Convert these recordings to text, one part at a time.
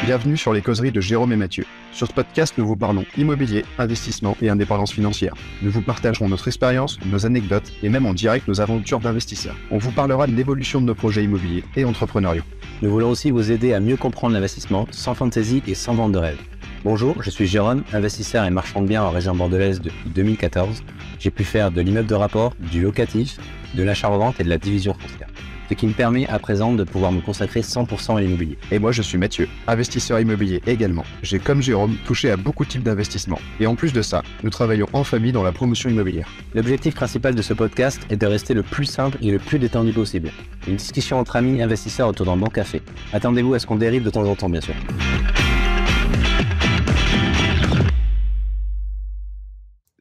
Bienvenue sur les causeries de Jérôme et Mathieu. Sur ce podcast, nous vous parlons immobilier, investissement et indépendance financière. Nous vous partagerons notre expérience, nos anecdotes et même en direct nos aventures d'investisseurs. On vous parlera de l'évolution de nos projets immobiliers et entrepreneuriaux. Nous voulons aussi vous aider à mieux comprendre l'investissement sans fantaisie et sans vente de rêve. Bonjour, je suis Jérôme, investisseur et marchand de biens en région bordelaise depuis 2014. J'ai pu faire de l'immeuble de rapport, du locatif, de l'achat-revente et de la division foncière. Ce qui me permet à présent de pouvoir me consacrer 100% à l'immobilier. Et moi je suis Mathieu, investisseur immobilier également. J'ai comme Jérôme touché à beaucoup de types d'investissements. Et en plus de ça, nous travaillons en famille dans la promotion immobilière. L'objectif principal de ce podcast est de rester le plus simple et le plus détendu possible. Une discussion entre amis investisseurs autour d'un bon café. Attendez-vous à ce qu'on dérive de temps en temps bien sûr.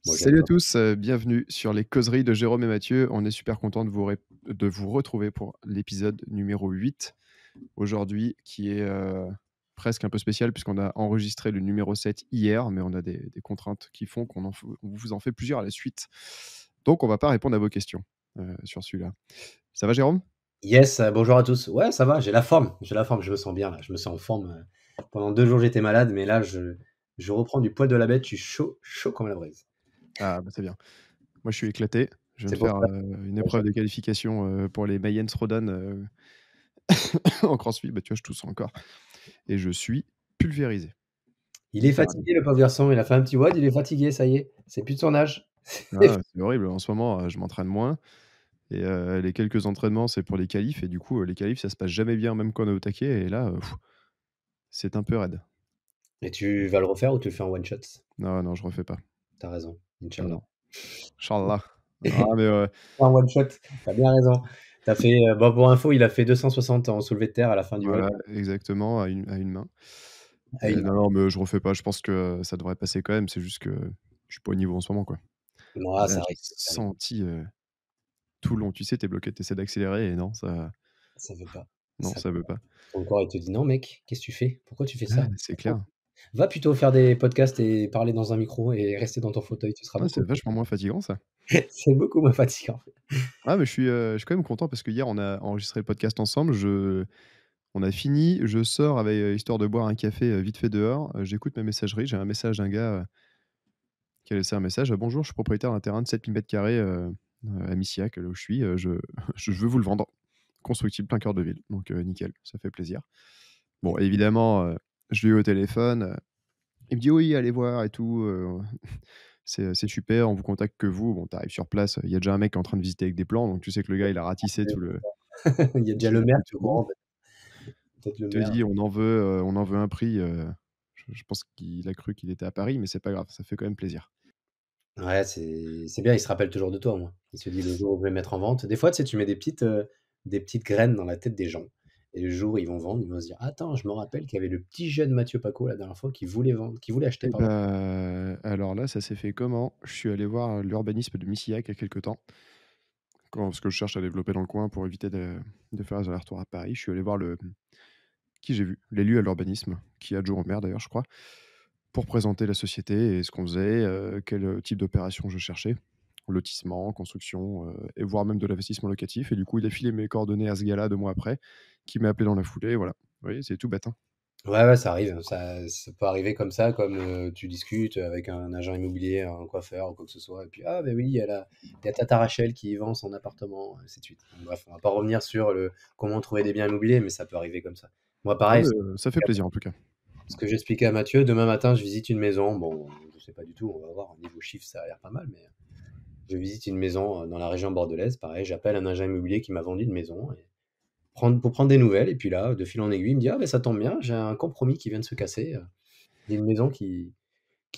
Salut à tous, bienvenue sur les causeries de Jérôme et Mathieu. On est super content de vous retrouver pour l'épisode numéro 8 aujourd'hui, qui est presque un peu spécial puisqu'on a enregistré le numéro 7 hier, mais on a des contraintes qui font qu'on vous en fait plusieurs à la suite. Donc on va pas répondre à vos questions sur celui-là. Ça va Jérôme ? Yes, bonjour à tous. Ouais, ça va, j'ai la forme, je me sens bien là, je me sens en forme. Pendant 2 jours j'étais malade, mais là je reprends du poil de la bête, je suis chaud comme la braise. Ah bah c'est bien. Moi je suis éclaté. Je viens de C'est pour faire ça. une épreuve de qualification pour les Mayens Rodan en crossfit. Bah tu vois, je tousse encore. Et je suis pulvérisé. Il est fatigué le pauvre garçon, il a fait un petit WOD, il est fatigué, ça y est, c'est plus de son âge. Ah, c'est horrible. En ce moment, je m'entraîne moins. Et les quelques entraînements, c'est pour les qualifs. Et du coup, les qualifs, ça se passe jamais bien, même quand on est au taquet. Et là, c'est un peu raide. Et tu vas le refaire ou tu le fais en one shot? Non, non, je refais pas. T'as raison, Non, Inch'Allah. non. Inch'Allah. Ah, mais En one shot, t'as bien raison. T'as fait, bon, pour info, il a fait 260 en soulevé de terre à la fin du WOD. voilà, exactement, à une main. Ah, Et il non, non, mais je refais pas. Je pense que ça devrait passer quand même. C'est juste que je suis pas au niveau en ce moment, quoi. moi, Là, ça j'ai arrive, ça arrive, senti tout le long. Tu sais, t'es bloqué, t'essaies d'accélérer et non, ça veut pas, non, ça ça veut pas. ton corps, il te dit: «Non mec, qu'est-ce que tu fais? Pourquoi tu fais Ouais, ça? c'est clair. Va plutôt faire des podcasts et parler dans un micro et rester dans ton fauteuil, tu seras Ouais, beaucoup c'est vachement moins fatigant, ça. c'est beaucoup moins fatigant». Ah, mais je suis quand même content parce que hier, on a enregistré le podcast ensemble. On a fini, je sors avec, histoire de boire un café, vite fait dehors, j'écoute ma messagerie, j'ai un message d'un gars, qui a laissé un message: «Bonjour, je suis propriétaire d'un terrain de 7 000 m², à Missillac, là où je suis, je veux vous le vendre. Constructible, plein cœur de ville». Donc nickel, ça fait plaisir. Bon, évidemment, je l'ai eu au téléphone, il me dit: «Oui, allez voir et tout, c'est super, on vous contacte que vous». Bon, tu arrives sur place, il y a déjà un mec qui est en train de visiter avec des plans, donc tu sais que le gars, il a ratissé tout le Il y a déjà il le a maire pris qui est tout au le monde. courant, peut-être le Te maire. dit: on en veut un prix», je pense qu'il a cru qu'il était à Paris, mais c'est pas grave, ça fait quand même plaisir. Ouais, c'est bien, il se rappelle toujours de toi au moins. Il se dit: «Le jour où je vais le mettre en vente». Des fois, tu sais, tu mets des petites graines dans la tête des gens et le jour où ils vont vendre, ils vont se dire: «Attends, je me rappelle qu'il y avait le petit jeune Mathieu Paco la dernière fois qui voulait vendre, qui voulait acheter, Et pardon». bah, alors là, ça s'est fait comment? Je suis allé voir l'urbanisme de Missillac il y a quelque temps, parce que je cherche à développer dans le coin pour éviter de faire les allers-retours à Paris. Je suis allé voir qui j'ai vu? L'élu à l'urbanisme, qui est adjoint au maire d'ailleurs, je crois, pour présenter la société et ce qu'on faisait, quel, type d'opération je cherchais. Lotissement, construction, et voire même de l'investissement locatif et du coup, il a filé mes coordonnées à ce gars-là 2 mois après, qui m'a appelé dans la foulée, voilà. Vous voyez, c'est tout bête, hein? Ouais, ouais, ça arrive, ça peut arriver comme ça, comme, tu discutes avec un agent immobilier, un coiffeur ou quoi que ce soit et puis: «Ah, beh, oui, il y a tata Rachel qui vend son appartement», ainsi de suite. Bon, bref, on va pas revenir sur le comment trouver des biens immobiliers, mais ça peut arriver comme ça. Moi, Ah pareil, mais, ça fait plaisir en tout cas. ce que j'expliquais à Mathieu, demain matin, je visite une maison. Bon, je sais pas du tout, on va voir. Au niveau chiffre, ça a l'air pas mal, mais je visite une maison dans la région bordelaise. Pareil, j'appelle un agent immobilier qui m'a vendu une maison pour prendre des nouvelles. Et puis là, de fil en aiguille, il me dit: «Ah, ben ça tombe bien, j'ai un compromis qui vient de se casser. Il y a une maison qui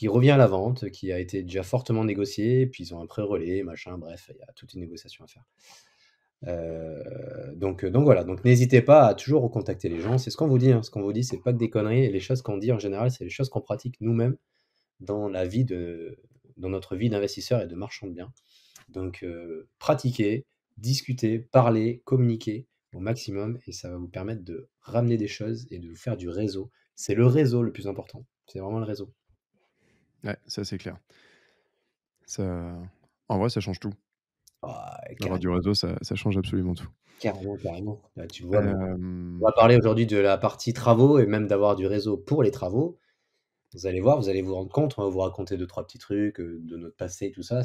revient à la vente, qui a été déjà fortement négociée. Puis ils ont un prêt relais, machin, bref, il y a toute une négociation à faire». Donc voilà, donc n'hésitez pas à toujours recontacter les gens. C'est ce qu'on vous dit, hein. Ce qu'on vous dit, c'est pas que des conneries. Et les choses qu'on dit en général, c'est les choses qu'on pratique nous-mêmes dans dans notre vie d'investisseur et de marchand de biens. Donc pratiquez, discutez, parlez, communiquez au maximum et ça va vous permettre de ramener des choses et de vous faire du réseau. C'est le réseau le plus important. C'est vraiment le réseau. Ouais, ça c'est clair. Ça En vrai, ça change tout. Ah, Avoir du carrément, réseau, ça change absolument tout. carrément, carrément. Bah, tu le vois, bon, on Hem, va parler aujourd'hui de la partie travaux et même d'avoir du réseau pour les travaux. Vous allez voir, vous allez vous rendre compte, on va vous raconter deux-trois petits trucs, de notre passé, tout ça.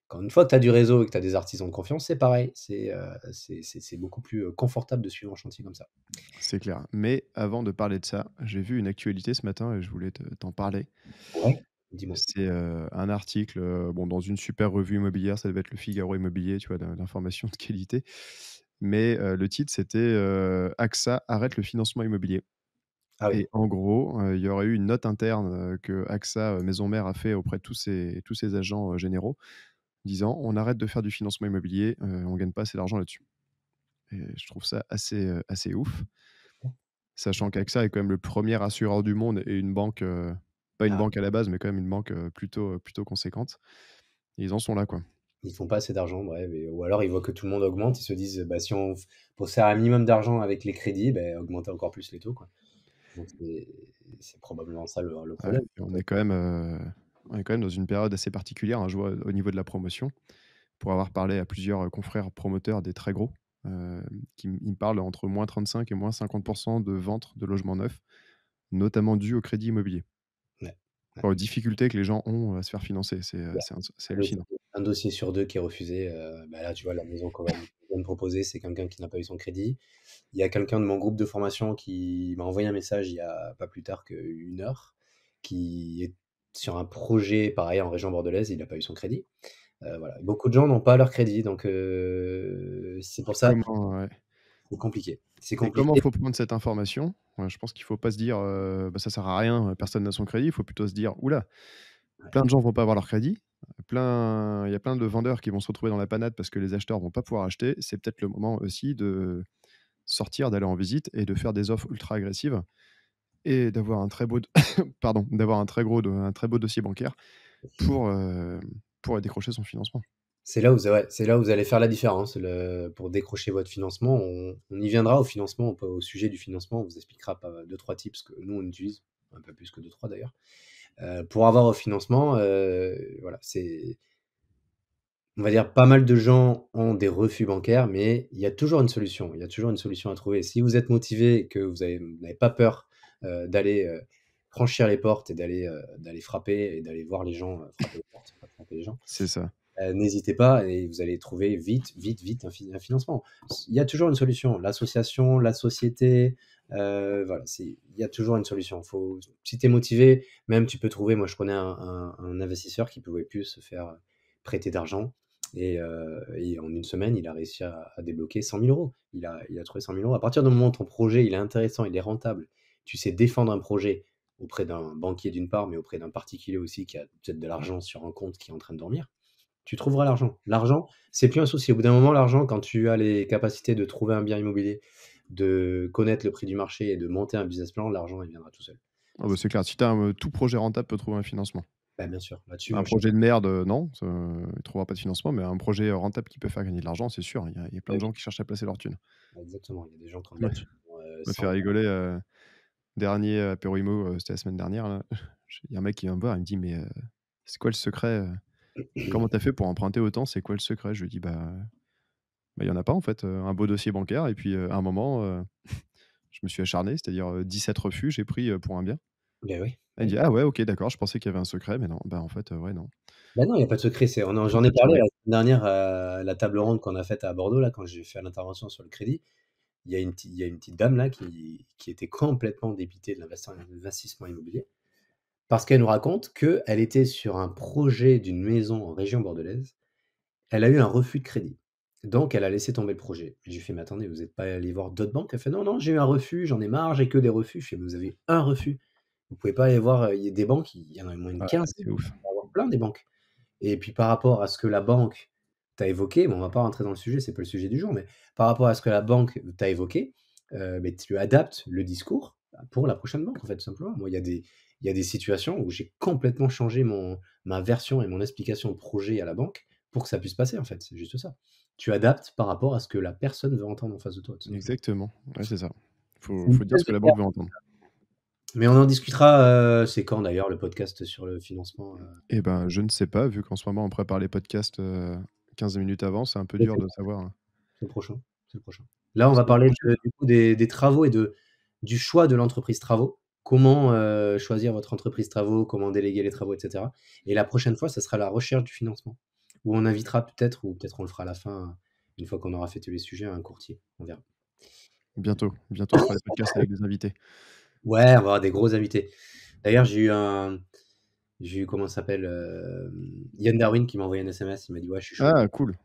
Quand une fois que tu as du réseau et que tu as des artisans de confiance, c'est pareil. C'est beaucoup plus, confortable de suivre un chantier comme ça. c'est clair. Mais avant de parler de ça, j'ai vu une actualité ce matin et je voulais t'en parler. Ouais, dis-moi. C'est, un article, bon, dans une super revue immobilière, ça devait être Le Figaro Immobilier, tu vois? D'informations de qualité. Mais, le titre, c'était, «AXA arrête le financement immobilier». Ah oui, Et en gros, il y aurait eu une note interne, que AXA, maison mère, a fait auprès de tous ses agents, généraux, disant: «On arrête de faire du financement immobilier, on gagne pas assez d'argent là-dessus». Et je trouve ça assez ouf, sachant qu'AXA est quand même le premier assureur du monde et une banque, pas une ah, banque à la base, mais quand même une banque, plutôt conséquente. Et ils en sont là, quoi. ils font pas assez d'argent, bref et ou alors ils voient que tout le monde augmente, ils se disent: «Bah, si on f pour se faire un minimum d'argent avec les crédits, beh, augmenter encore plus les taux, quoi». Donc c'est probablement ça le Ouais, problème. et on est quand même dans une période assez particulière, hein, je vois au niveau de la promotion. Pour avoir parlé à plusieurs, confrères promoteurs des très gros, ils me parlent entre -35 et -50 de ventes de logements neufs, notamment dû au crédit immobilier. Ouais, ouais. Enfin, aux difficultés que les gens ont à se faire financer, Il y a c'est un dossier hallucinant. un dossier sur 2 qui est refusé, bah, là, tu vois, la maison qu'on vient de proposer, c'est quelqu'un qui n'a pas eu son crédit. Il y a quelqu'un de mon groupe de formation qui m'a envoyé un message il y a pas plus tard qu'1 heure, qui est sur un projet pareil en région bordelaise, il a pas eu son crédit. Voilà, beaucoup de gens n'ont pas leur crédit donc c'est pour ça, Comment Ouais, c'est compliqué. C'est et comment compliqué. faut prendre cette information? Je pense qu'il faut pas se dire, «Bah, ça sert à rien, personne n'a son crédit». Il faut plutôt se dire: «Ouh là, Ouais. plein de gens vont pas avoir leur crédit, il y a plein de vendeurs qui vont se retrouver dans la panade parce que les acheteurs vont pas pouvoir acheter». C'est peut-être le moment aussi de sortir, d'aller en visite et de faire des offres ultra agressives et d'avoir un très beau d pardon, d'avoir un très beau dossier bancaire pour, décrocher son financement. C'est là où c'est là où vous allez faire la différence, pour décrocher votre financement. On y viendra au financement, au sujet du financement, on vous expliquera pas 2-3 tips que nous on utilise, un peu plus que 2-3 d'ailleurs. Pour avoir au financement, voilà, c'est on va dire pas mal de gens ont des refus bancaires, mais il y a toujours une solution. Il y a toujours une solution à trouver. Si vous êtes motivé et que vous n'avez pas peur, d'aller, franchir les portes et d'aller frapper et d'aller voir les gens, frapper les portes, pas frapper les gens. C'est ça. N'hésitez pas et vous allez trouver vite, vite, vite un financement. Il y a toujours une solution. L'association, la société, voilà, il y a toujours une solution. Si tu es motivé, même tu peux trouver. Moi, je connais un investisseur qui pouvait plus se faire prêter d'argent et en une semaine, il a réussi à débloquer 100 000 euros. Il a trouvé 100 000 euros. À partir du moment où ton projet, il est intéressant, il est rentable, tu sais défendre un projet auprès d'un banquier d'une part, mais auprès d'un particulier aussi qui a peut-être de l'argent sur un compte qui est en train de dormir, tu trouveras l'argent. L'argent, c'est plus un souci. Au bout d'un moment, l'argent, quand tu as les capacités de trouver un bien immobilier, de connaître le prix du marché et de monter un business plan, l'argent, il viendra tout seul. Ah bah, c'est clair, si tu tout projet rentable peut trouver un financement. Bah, bien sûr, là-dessus, Un moi, je suis projet de merde, non, il trouvera pas de financement, mais un projet, rentable qui peut faire gagner de l'argent, c'est sûr, il y a plein bah, de oui, gens qui cherchent à placer leur thune. exactement. Il y a des gens qui ont de Ça la m'a thune, ça m'a fait rigoler, dernier apéro IMO, c'était la semaine dernière là. Il y a un mec qui vient me voir, il me dit: «Mais, c'est quoi le secret, comment tu as fait pour emprunter autant? C'est quoi le secret?» Je lui dis: «Bah, il y en a pas en fait, un beau dossier bancaire et puis, à un moment, je me suis acharné, c'est-à-dire, 17 refus, j'ai pris, pour un bien». Beh, oui, Il me oui. dit: «Ah ouais, OK, d'accord, je pensais qu'il y avait un secret, mais non». Bah, en fait, ouais, non. Bah, non, il y a pas de secret, Faut j'en ai parlé s'acharner. la semaine dernière à la table ronde qu'on a faite à Bordeaux, là, quand j'ai fait l'intervention sur le crédit. Il y a une petite dame là qui était complètement débitée de l'investissement immobilier. Parce qu'elle nous raconte qu'elle était sur un projet d'une maison en région bordelaise. Elle a eu un refus de crédit. Donc elle a laissé tomber le projet. Je lui fais: «Mais attendez, vous n'êtes pas allé voir d'autres banques?» Elle fait: «Non, non, j'ai eu un refus, j'en ai marre, j'ai que des refus». Je fais: «Mais vous avez eu un refus? Vous pouvez pas aller voir, il y a des banques, il y en a au moins une Ouais, quinzaine, c'est ouf. il va y avoir plein des banques». Et puis par rapport à ce que la banque t'a évoqué, bon, on va pas rentrer dans le sujet, c'est pas le sujet du jour, mais par rapport à ce que la banque t'a évoqué, beh, tu adaptes le discours pour la prochaine banque, en fait, tout simplement. Moi, il y a des situations où j'ai complètement changé ma version et mon explication de projet à la banque pour que ça puisse passer, en fait, c'est juste ça. Tu adaptes par rapport à ce que la personne veut entendre en face de toi, tout simplement. Exactement. Ouais, c'est ça. C'est une Faut dire pièce ce que de la banque théâtre, veut entendre. mais on en discutera, c'est quand d'ailleurs le podcast sur le financement? Et ben, je ne sais pas, vu qu'en ce moment on prépare les podcasts, 15 minutes avant, c'est un peu Mais dur de savoir, c'est le prochain, c'est le prochain. Là, on va c'est le parler prochain? du coup des travaux et du choix de l'entreprise travaux. Comment, choisir votre entreprise travaux, comment déléguer les travaux et cetera. Et la prochaine fois, ça sera la recherche du financement. Où on invitera peut-être ou peut-être on le fera à la fin, une fois qu'on aura fait tous les sujets, un courtier. On verra. Bientôt, on fera des podcasts avec des invités. Ouais, on va avoir des gros invités. D'ailleurs, j'ai eu comment ça s'appelle, Yann Darwin qui m'a envoyé un SMS, il m'a dit: «Ouais, je suis chaud». Ah cool,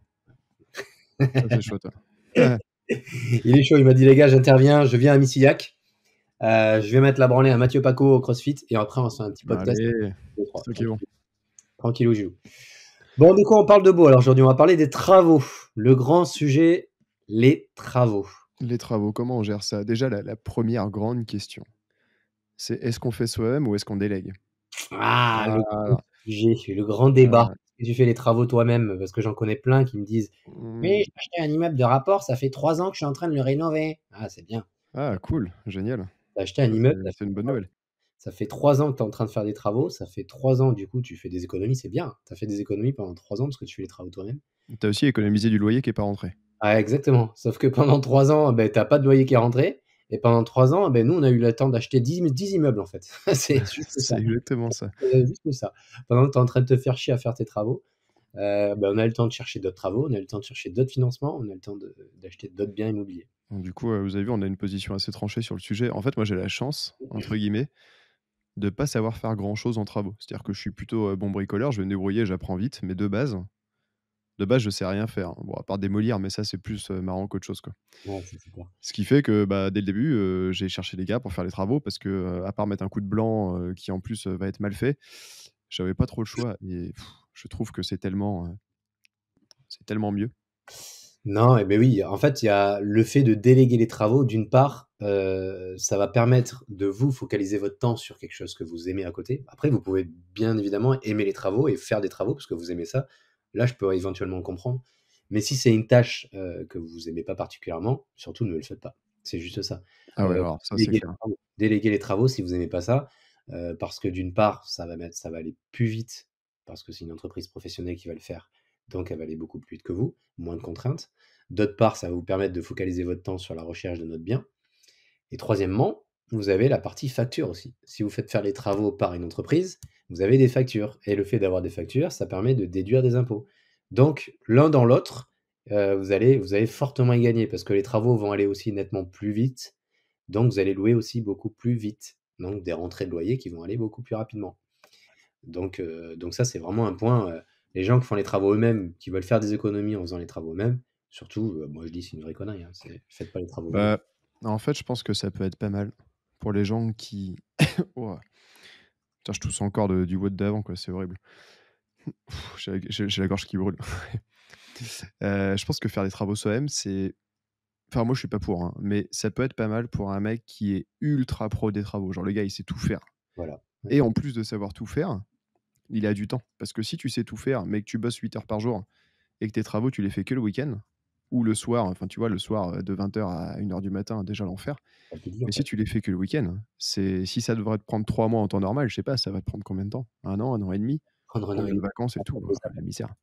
ça c'est chouette, ouais. Il est chaud, il m'a dit: «Les gars, j'interviens, je viens à Missillac, je vais mettre la branlée à Mathieu Paco au CrossFit et après on se fait un petit podcast Allez, tous les c'est 3, ça qui est bon. tranquillou Gilou». Bon, de quoi on parle de beau alors aujourd'hui? On va parler des travaux. Le grand sujet, les travaux. Les travaux, comment on gère ça? Déjà la 1re grande question, c'est est-ce qu'on fait soi-même ou est-ce qu'on délègue? Ah, le grand Voilà, sujet, le grand débat. voilà. Est-ce que tu fais les travaux toi-même? Parce que j'en connais plein qui me disent: «Oui, Mmh. j'ai acheté un immeuble de rapport, ça fait 3 ans que je suis en train de le rénover». Ah, c'est bien. Ah cool, génial. Tu as acheté un Ça immeuble, c'est une bonne nouvelle. ça fait 3 ans que tu es en train de faire des travaux, ça fait 3 ans, du coup, tu fais des économies, c'est bien. Tu as fait des économies pendant 3 ans parce que tu fais les travaux toi-même. Tu as aussi économisé du loyer qui est pas rentré. Ah, exactement. Sauf que pendant 3 ans, beh, tu as pas de loyer qui est rentré et pendant 3 ans, beh, nous, on a eu le temps d'acheter 10 immeubles, en fait. C'est juste C'est ça, exactement ça. juste ça. Pendant que tu es en train de te faire chier à faire tes travaux, bah, on a eu le temps de chercher d'autres travaux, on a eu le temps de chercher d'autres financements, on a eu le temps d'acheter d'autres biens immobiliers. Donc du coup, vous avez vu, on a une position assez tranchée sur le sujet. En fait, moi j'ai la «chance» entre guillemets de pas savoir faire grand chose en travaux. C'est-à-dire que je suis plutôt, bon bricoleur, je vais me débrouiller, j'apprends vite, mais de base, je sais rien faire. Bon, à part démolir, mais ça, c'est plus, marrant qu'autre chose, quoi. Ouais, c'est clair. Ce qui fait que, bah, dès le début, j'ai cherché des gars pour faire les travaux parce que, à part mettre un coup de blanc, qui en plus, va être mal fait, j'avais pas trop le choix et je trouve que c'est tellement mieux. Non et beh, oui, en fait, il y a le fait de déléguer les travaux, d'une part, ça va permettre de vous focaliser votre temps sur quelque chose que vous aimez à côté. Après, vous pouvez bien évidemment aimer les travaux et faire des travaux parce que vous aimez ça. Là, je peux éventuellement comprendre. Mais si c'est une tâche, que vous aimez pas particulièrement, surtout ne le faites pas. C'est juste ça. Ah ouais, alors ça, c'est clair. Déléguer les travaux si vous aimez pas ça, parce que d'une part, ça va aller plus vite, parce que c'est une entreprise professionnelle qui va le faire, donc elle va aller beaucoup plus vite que vous, moins de contraintes. D'autre part, ça va vous permettre de focaliser votre temps sur la recherche de notre bien. Et troisièmement, vous avez la partie facture aussi. Si vous faites faire les travaux par une entreprise, vous avez des factures. Et le fait d'avoir des factures, ça permet de déduire des impôts. Donc, l'un dans l'autre, vous allez fortement y gagner parce que les travaux vont aller aussi nettement plus vite. Donc, vous allez louer aussi beaucoup plus vite. Donc, des rentrées de loyer qui vont aller beaucoup plus rapidement. Donc ça, c'est vraiment un point. Les gens qui font les travaux eux-mêmes, qui veulent faire des économies en faisant les travaux eux-mêmes, surtout, moi je dis c'est une vraie connerie, hein, faites pas les travaux vous-même. Bah, en fait, je pense que ça peut être pas mal pour les gens qui ouah, putain, je tousse encore du WOD d'avant, quoi, c'est horrible. J'ai la gorge qui brûle. Je pense que faire les travaux soi-même, c'est enfin, moi, je suis pas pour, hein, mais ça peut être pas mal pour un mec qui est ultra pro des travaux. Genre, le gars, il sait tout faire Voilà. Ouais. et en plus de savoir tout faire, il a du temps. Parce que si tu sais tout faire, mais que tu bosses 8 heures par jour et que tes travaux, tu les fais que le week-end ou le soir, enfin, tu vois, le soir, de 20 heures à 1 heure du matin, déjà l'enfer. Ça te dit en Mais si fait. tu les fais que le week-end, c'est si ça devrait te prendre 3 mois en temps normal, je sais pas, ça va te prendre combien de temps? 1 an et demi? Prendre un an et Combien de demi vacances et pour faire tout? 2 La misère.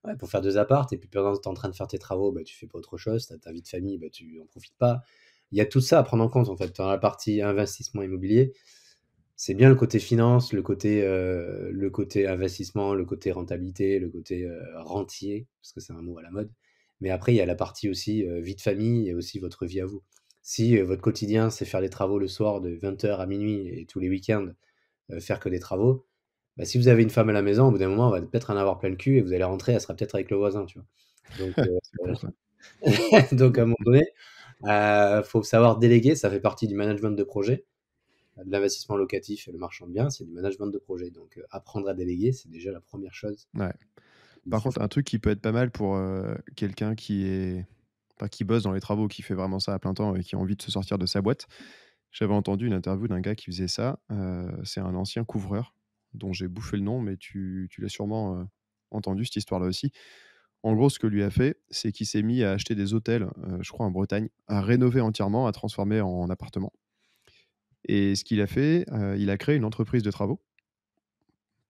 Ouais, pour faire 2 apparts et puis pendant que tu es en train de faire tes travaux, bah, tu fais pas autre chose, tu as ta vie de famille, bah, tu en profites pas. Il y a tout ça à prendre en compte en fait. Dans la partie investissement immobilier, c'est bien le côté finance, le côté investissement, le côté rentabilité, le côté, rentier, parce que c'est un mot à la mode. Mais après, il y a la partie aussi, vie de famille et aussi votre vie à vous. Si, votre quotidien, c'est faire des travaux le soir de 20 heures à minuit et tous les week-ends, faire que des travaux, bah, si vous avez une femme à la maison, au bout d'un moment, elle va peut-être en avoir plein le cul et vous allez rentrer, elle sera peut-être avec le voisin, tu vois? Donc C'est con ça. donc à un moment donné, faut savoir déléguer, ça fait partie du management de projet. De l'investissement locatif et le marchand de biens, c'est du management de projet. Donc, apprendre à déléguer, c'est déjà la première chose Ouais. qu'il Par faut contre, faire. un truc qui peut être pas mal pour, quelqu'un qui est enfin, qui bosse dans les travaux, qui fait vraiment ça à plein temps et qui a envie de se sortir de sa boîte. J'avais entendu une interview d'un gars qui faisait ça, c'est un ancien couvreur dont j'ai bouffé le nom, mais tu l'as sûrement, entendu cette histoire-là aussi. En gros, ce que lui a fait, c'est qu'il s'est mis à acheter des hôtels, je crois en Bretagne, à rénover entièrement, à transformer en appartements et ce qu'il a fait, il a créé une entreprise de travaux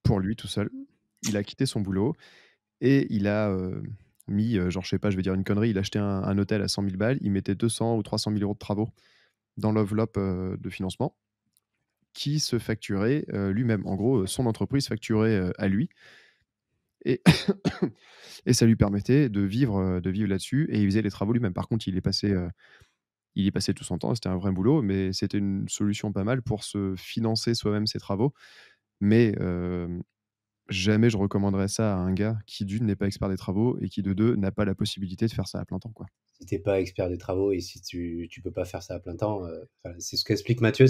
pour lui tout seul. Il a quitté son boulot et il a, mis, genre, je sais pas, je vais dire une connerie, il achetait un hôtel à 100 000 balles, il mettait 200 ou 300 000 € de travaux dans l'enveloppe, de financement qui se facturait, lui-même. En gros, son entreprise facturait, à lui et et ça lui permettait de vivre là-dessus et il faisait les travaux lui-même. Par contre, il y passait tout son temps, c'était un vrai boulot, mais c'était une solution pas mal pour se financer soi-même ses travaux. Mais, jamais je recommanderais ça à un gars qui d'une n'est pas expert des travaux et qui de 2 n'a pas la possibilité de faire ça à plein temps, quoi. Si tu pas expert des travaux et si tu peux pas faire ça à plein temps, enfin, c'est ce qu'explique Mathieu,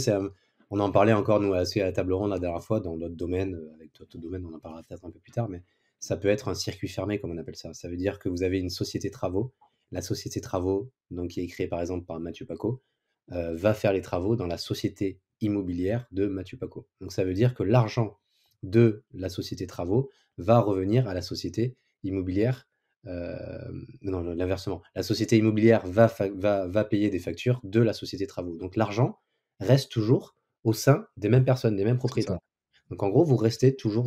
on en parlait encore nous aussi à la table ronde la dernière fois dans d'autres domaines, avec d'autres domaines, on en parlera peut-être un peu plus tard, mais ça peut être un circuit fermé comme on appelle ça. Ça veut dire que vous avez une société travaux. La société travaux, donc qui est créée par exemple par Mathieu Paco, va faire les travaux dans la société immobilière de Mathieu Paco. Donc ça veut dire que l'argent de la société travaux va revenir à la société immobilière. Non, l'inversement. La société immobilière va payer des factures de la société travaux. Donc l'argent reste toujours au sein des mêmes personnes, des mêmes C'est ça. propriétaires. Donc en gros, vous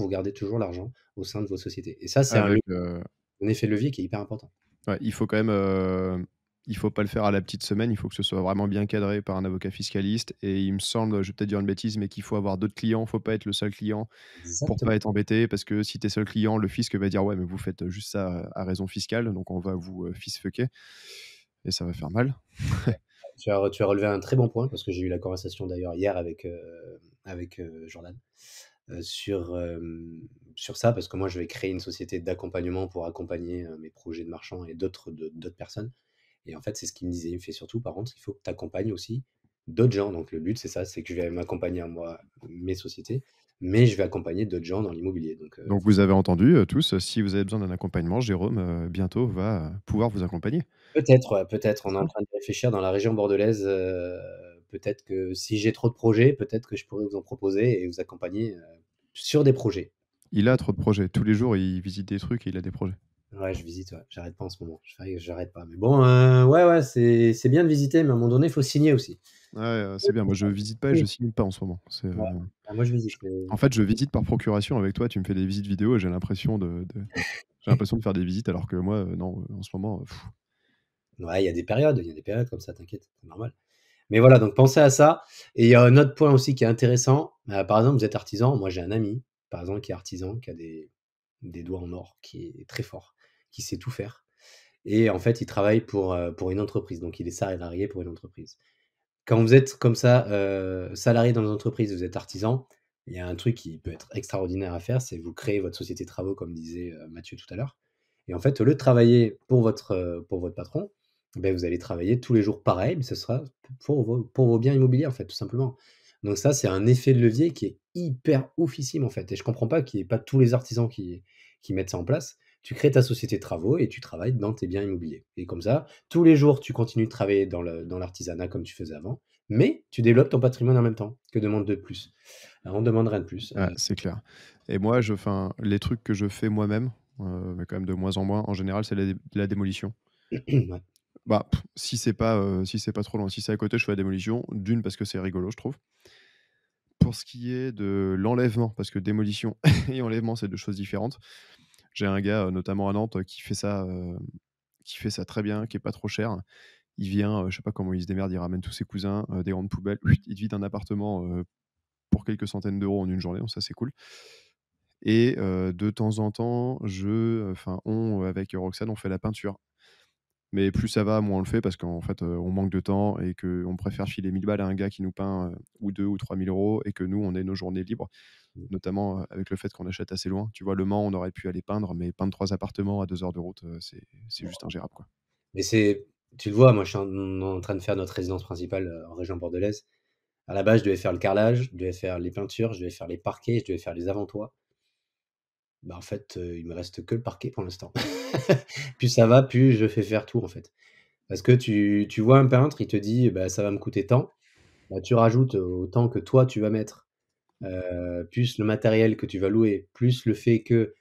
gardez toujours l'argent au sein de vos sociétés. Et ça, c'est Avec, un effet de levier qui est hyper important. ouais, il faut quand même, il faut pas le faire à la petite semaine, il faut que ce soit vraiment bien cadré par un avocat fiscaliste et il me semble, je vais peut-être dire une bêtise, mais qu'il faut avoir d'autres clients, faut pas être le seul client pour Exactement. pas être embêté parce que si tu es seul client, le fisc va dire: «Ouais, mais vous faites juste ça à raison fiscale, donc on va vous, fisfucker» et ça va faire mal. Tu as relevé un très bon point parce que j'ai eu la conversation d'ailleurs hier avec Jordan sur ça parce que moi je vais créer une société d'accompagnement pour accompagner mes projets de marchands et d'autres personnes. Et en fait, c'est ce qu'il me disait. Il me fait surtout, par contre, il faut que tu accompagnes aussi d'autres gens. Donc le but, c'est ça, c'est que je vais m'accompagner à moi, mes sociétés, mais je vais accompagner d'autres gens dans l'immobilier. Donc Donc vous avez entendu, tous, si vous avez besoin d'un accompagnement, Jérôme, bientôt va, pouvoir vous accompagner. peut-être, ouais, peut-être, on C'est est en ça. train de réfléchir dans la région bordelaise. Peut-être que si j'ai trop de projets, peut-être que je pourrais vous en proposer et vous accompagner sur des projets. Il a trop de projets. Tous les jours, il visite des trucs et il a des projets. Ouais, je visite, ouais. J'arrête pas en ce moment. J'arrête pas. Mais bon, ouais, ouais, c'est bien de visiter, mais à un moment donné, il faut signer aussi. Ouais, c'est bien. Moi, je visite pas et je Oui. signe pas en ce moment. Ouais. Ah, moi, je visite. En fait, je visite par procuration avec toi. Tu me fais des visites vidéo et j'ai l'impression de faire des visites alors que moi, non, en ce moment, Ouais, il y a des périodes comme ça, t'inquiète, c'est normal. Mais voilà, donc pensez à ça. Et il y a un autre point aussi qui est intéressant. Par exemple, vous êtes artisan. Moi, j'ai un ami, par exemple, qui est artisan, qui a des doigts en or, qui est très fort, qui sait tout faire. Et en fait, il travaille pour une entreprise. Donc, il est salarié pour une entreprise. Quand vous êtes comme ça, salarié dans une entreprise, vous êtes artisan, il y a un truc qui peut être extraordinaire à faire, c'est vous créez votre société de travaux, comme disait Mathieu tout à l'heure. Et en fait, au lieu de travailler pour votre patron, ben vous allez travailler tous les jours pareil, mais ce sera pour vos biens immobiliers, en fait, tout simplement. Donc ça, c'est un effet de levier qui est hyper oufissime, en fait. Et je comprends pas qu'il n'y ait pas tous les artisans qui mettent ça en place. Tu crées ta société de travaux et tu travailles dans tes biens immobiliers. Et comme ça, tous les jours, tu continues de travailler dans l'artisanat comme tu faisais avant, mais tu développes ton patrimoine en même temps. Que demande de plus? On ne demande rien de plus. ouais, c'est clair. Et moi, enfin, les trucs que je fais moi-même, mais quand même de moins en moins, en général, c'est la démolition. Ouais. Bah, si c'est pas trop loin, si c'est à côté, je fais la démolition. D'une, parce que c'est rigolo, je trouve. Pour ce qui est de l'enlèvement, parce que démolition et enlèvement, c'est 2 choses différentes. J'ai un gars, notamment à Nantes, qui fait ça très bien, qui est pas trop cher. Il vient, je sais pas comment il se démerde, il ramène tous ses cousins, des grandes poubelles. Il te vide un appartement, pour quelques centaines d'euros en une journée, donc ça, c'est cool. Et de temps en temps, avec Roxane, on fait la peinture. Mais plus ça va, moins on le fait parce qu'en fait, on manque de temps et qu'on préfère filer 1000 balles à un gars qui nous peint, ou 2 ou 3 000 € et que nous, on ait nos journées libres. Notamment, avec le fait qu'on achète assez loin. Tu vois, Le Mans, on aurait pu aller peindre, mais peindre 3 appartements à 2 heures de route, c'est juste ingérable, quoi. Mais tu le vois, moi, je suis en train de faire notre résidence principale en région bordelaise. À la base, je devais faire le carrelage, je devais faire les peintures, je devais faire les parquets, je devais faire les avant-toits. Bah, en fait, il me reste que le parquet pour l'instant. Plus ça va, plus je fais faire tout, en fait. Parce que tu vois un peintre, il te dit: «Bah, ça va me coûter tant». Bah, tu rajoutes au temps que toi tu vas mettre, plus le matériel que tu vas louer, plus le fait que,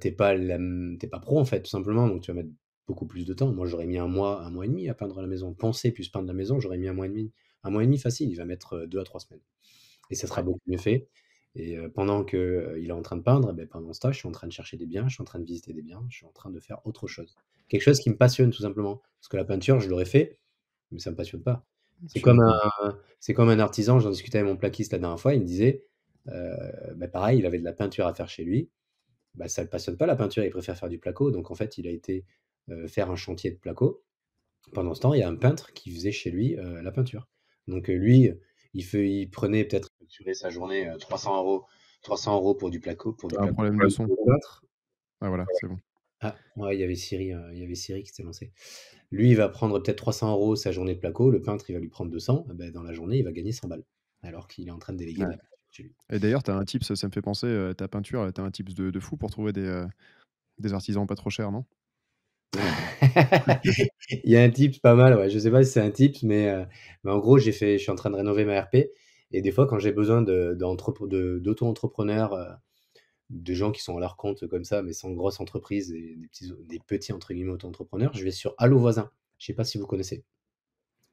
tu pas pro, en fait, tout simplement, donc tu vas mettre beaucoup plus de temps. Moi, j'aurais mis un mois et demi à peindre la maison. Penser plus peindre la maison, j'aurais mis un mois et demi facile. Il va mettre, 2 à 3 semaines et ça sera Ouais. beaucoup mieux fait Et pendant que, il est en train de peindre, beh, pendant ce temps, je suis en train de chercher des biens, je suis en train de visiter des biens, je suis en train de faire autre chose. Quelque chose qui me passionne tout simplement. Parce que la peinture, je l'aurais fait, mais ça me passionne pas. Tu m'étonnes. C'est comme un artisan, j'en discutais avec mon plaquiste la dernière fois, il me disait, bah, pareil, il avait de la peinture à faire chez lui, bah, ça le passionne pas la peinture, il préfère faire du placo, donc en fait, il a été, faire un chantier de placo. Pendant ce temps, il y a un peintre qui faisait chez lui, la peinture. Donc, lui, il prenait peut-être, il facturait sa journée, 300 € pour du placo T'as un problème de son. pour le peintre. Ah voilà, c'est bon. Ah, ouais, il y avait Siri qui s'est lancée. Lui, il va prendre peut-être 300 € sa journée de placo, le peintre, il va lui prendre 200, et beh, dans la journée, il va gagner 100 balles, alors qu'il est en train de déléguer de Ouais. la peinture chez lui. Et d'ailleurs, tu as un tips, ça me fait penser, ta peinture, tu as un tips de fou pour trouver des artisans pas trop chers, non? Il y a un tips pas mal, ouais, je sais pas si c'est un tips, mais en gros, je suis en train de rénover ma RP et des fois, quand j'ai besoin d'auto-entrepreneurs, de gens qui sont à leur compte comme ça, mais sans grosse entreprise et des petits entre guillemets «auto-entrepreneurs», je vais sur Allo Voisin. Je sais pas si vous connaissez?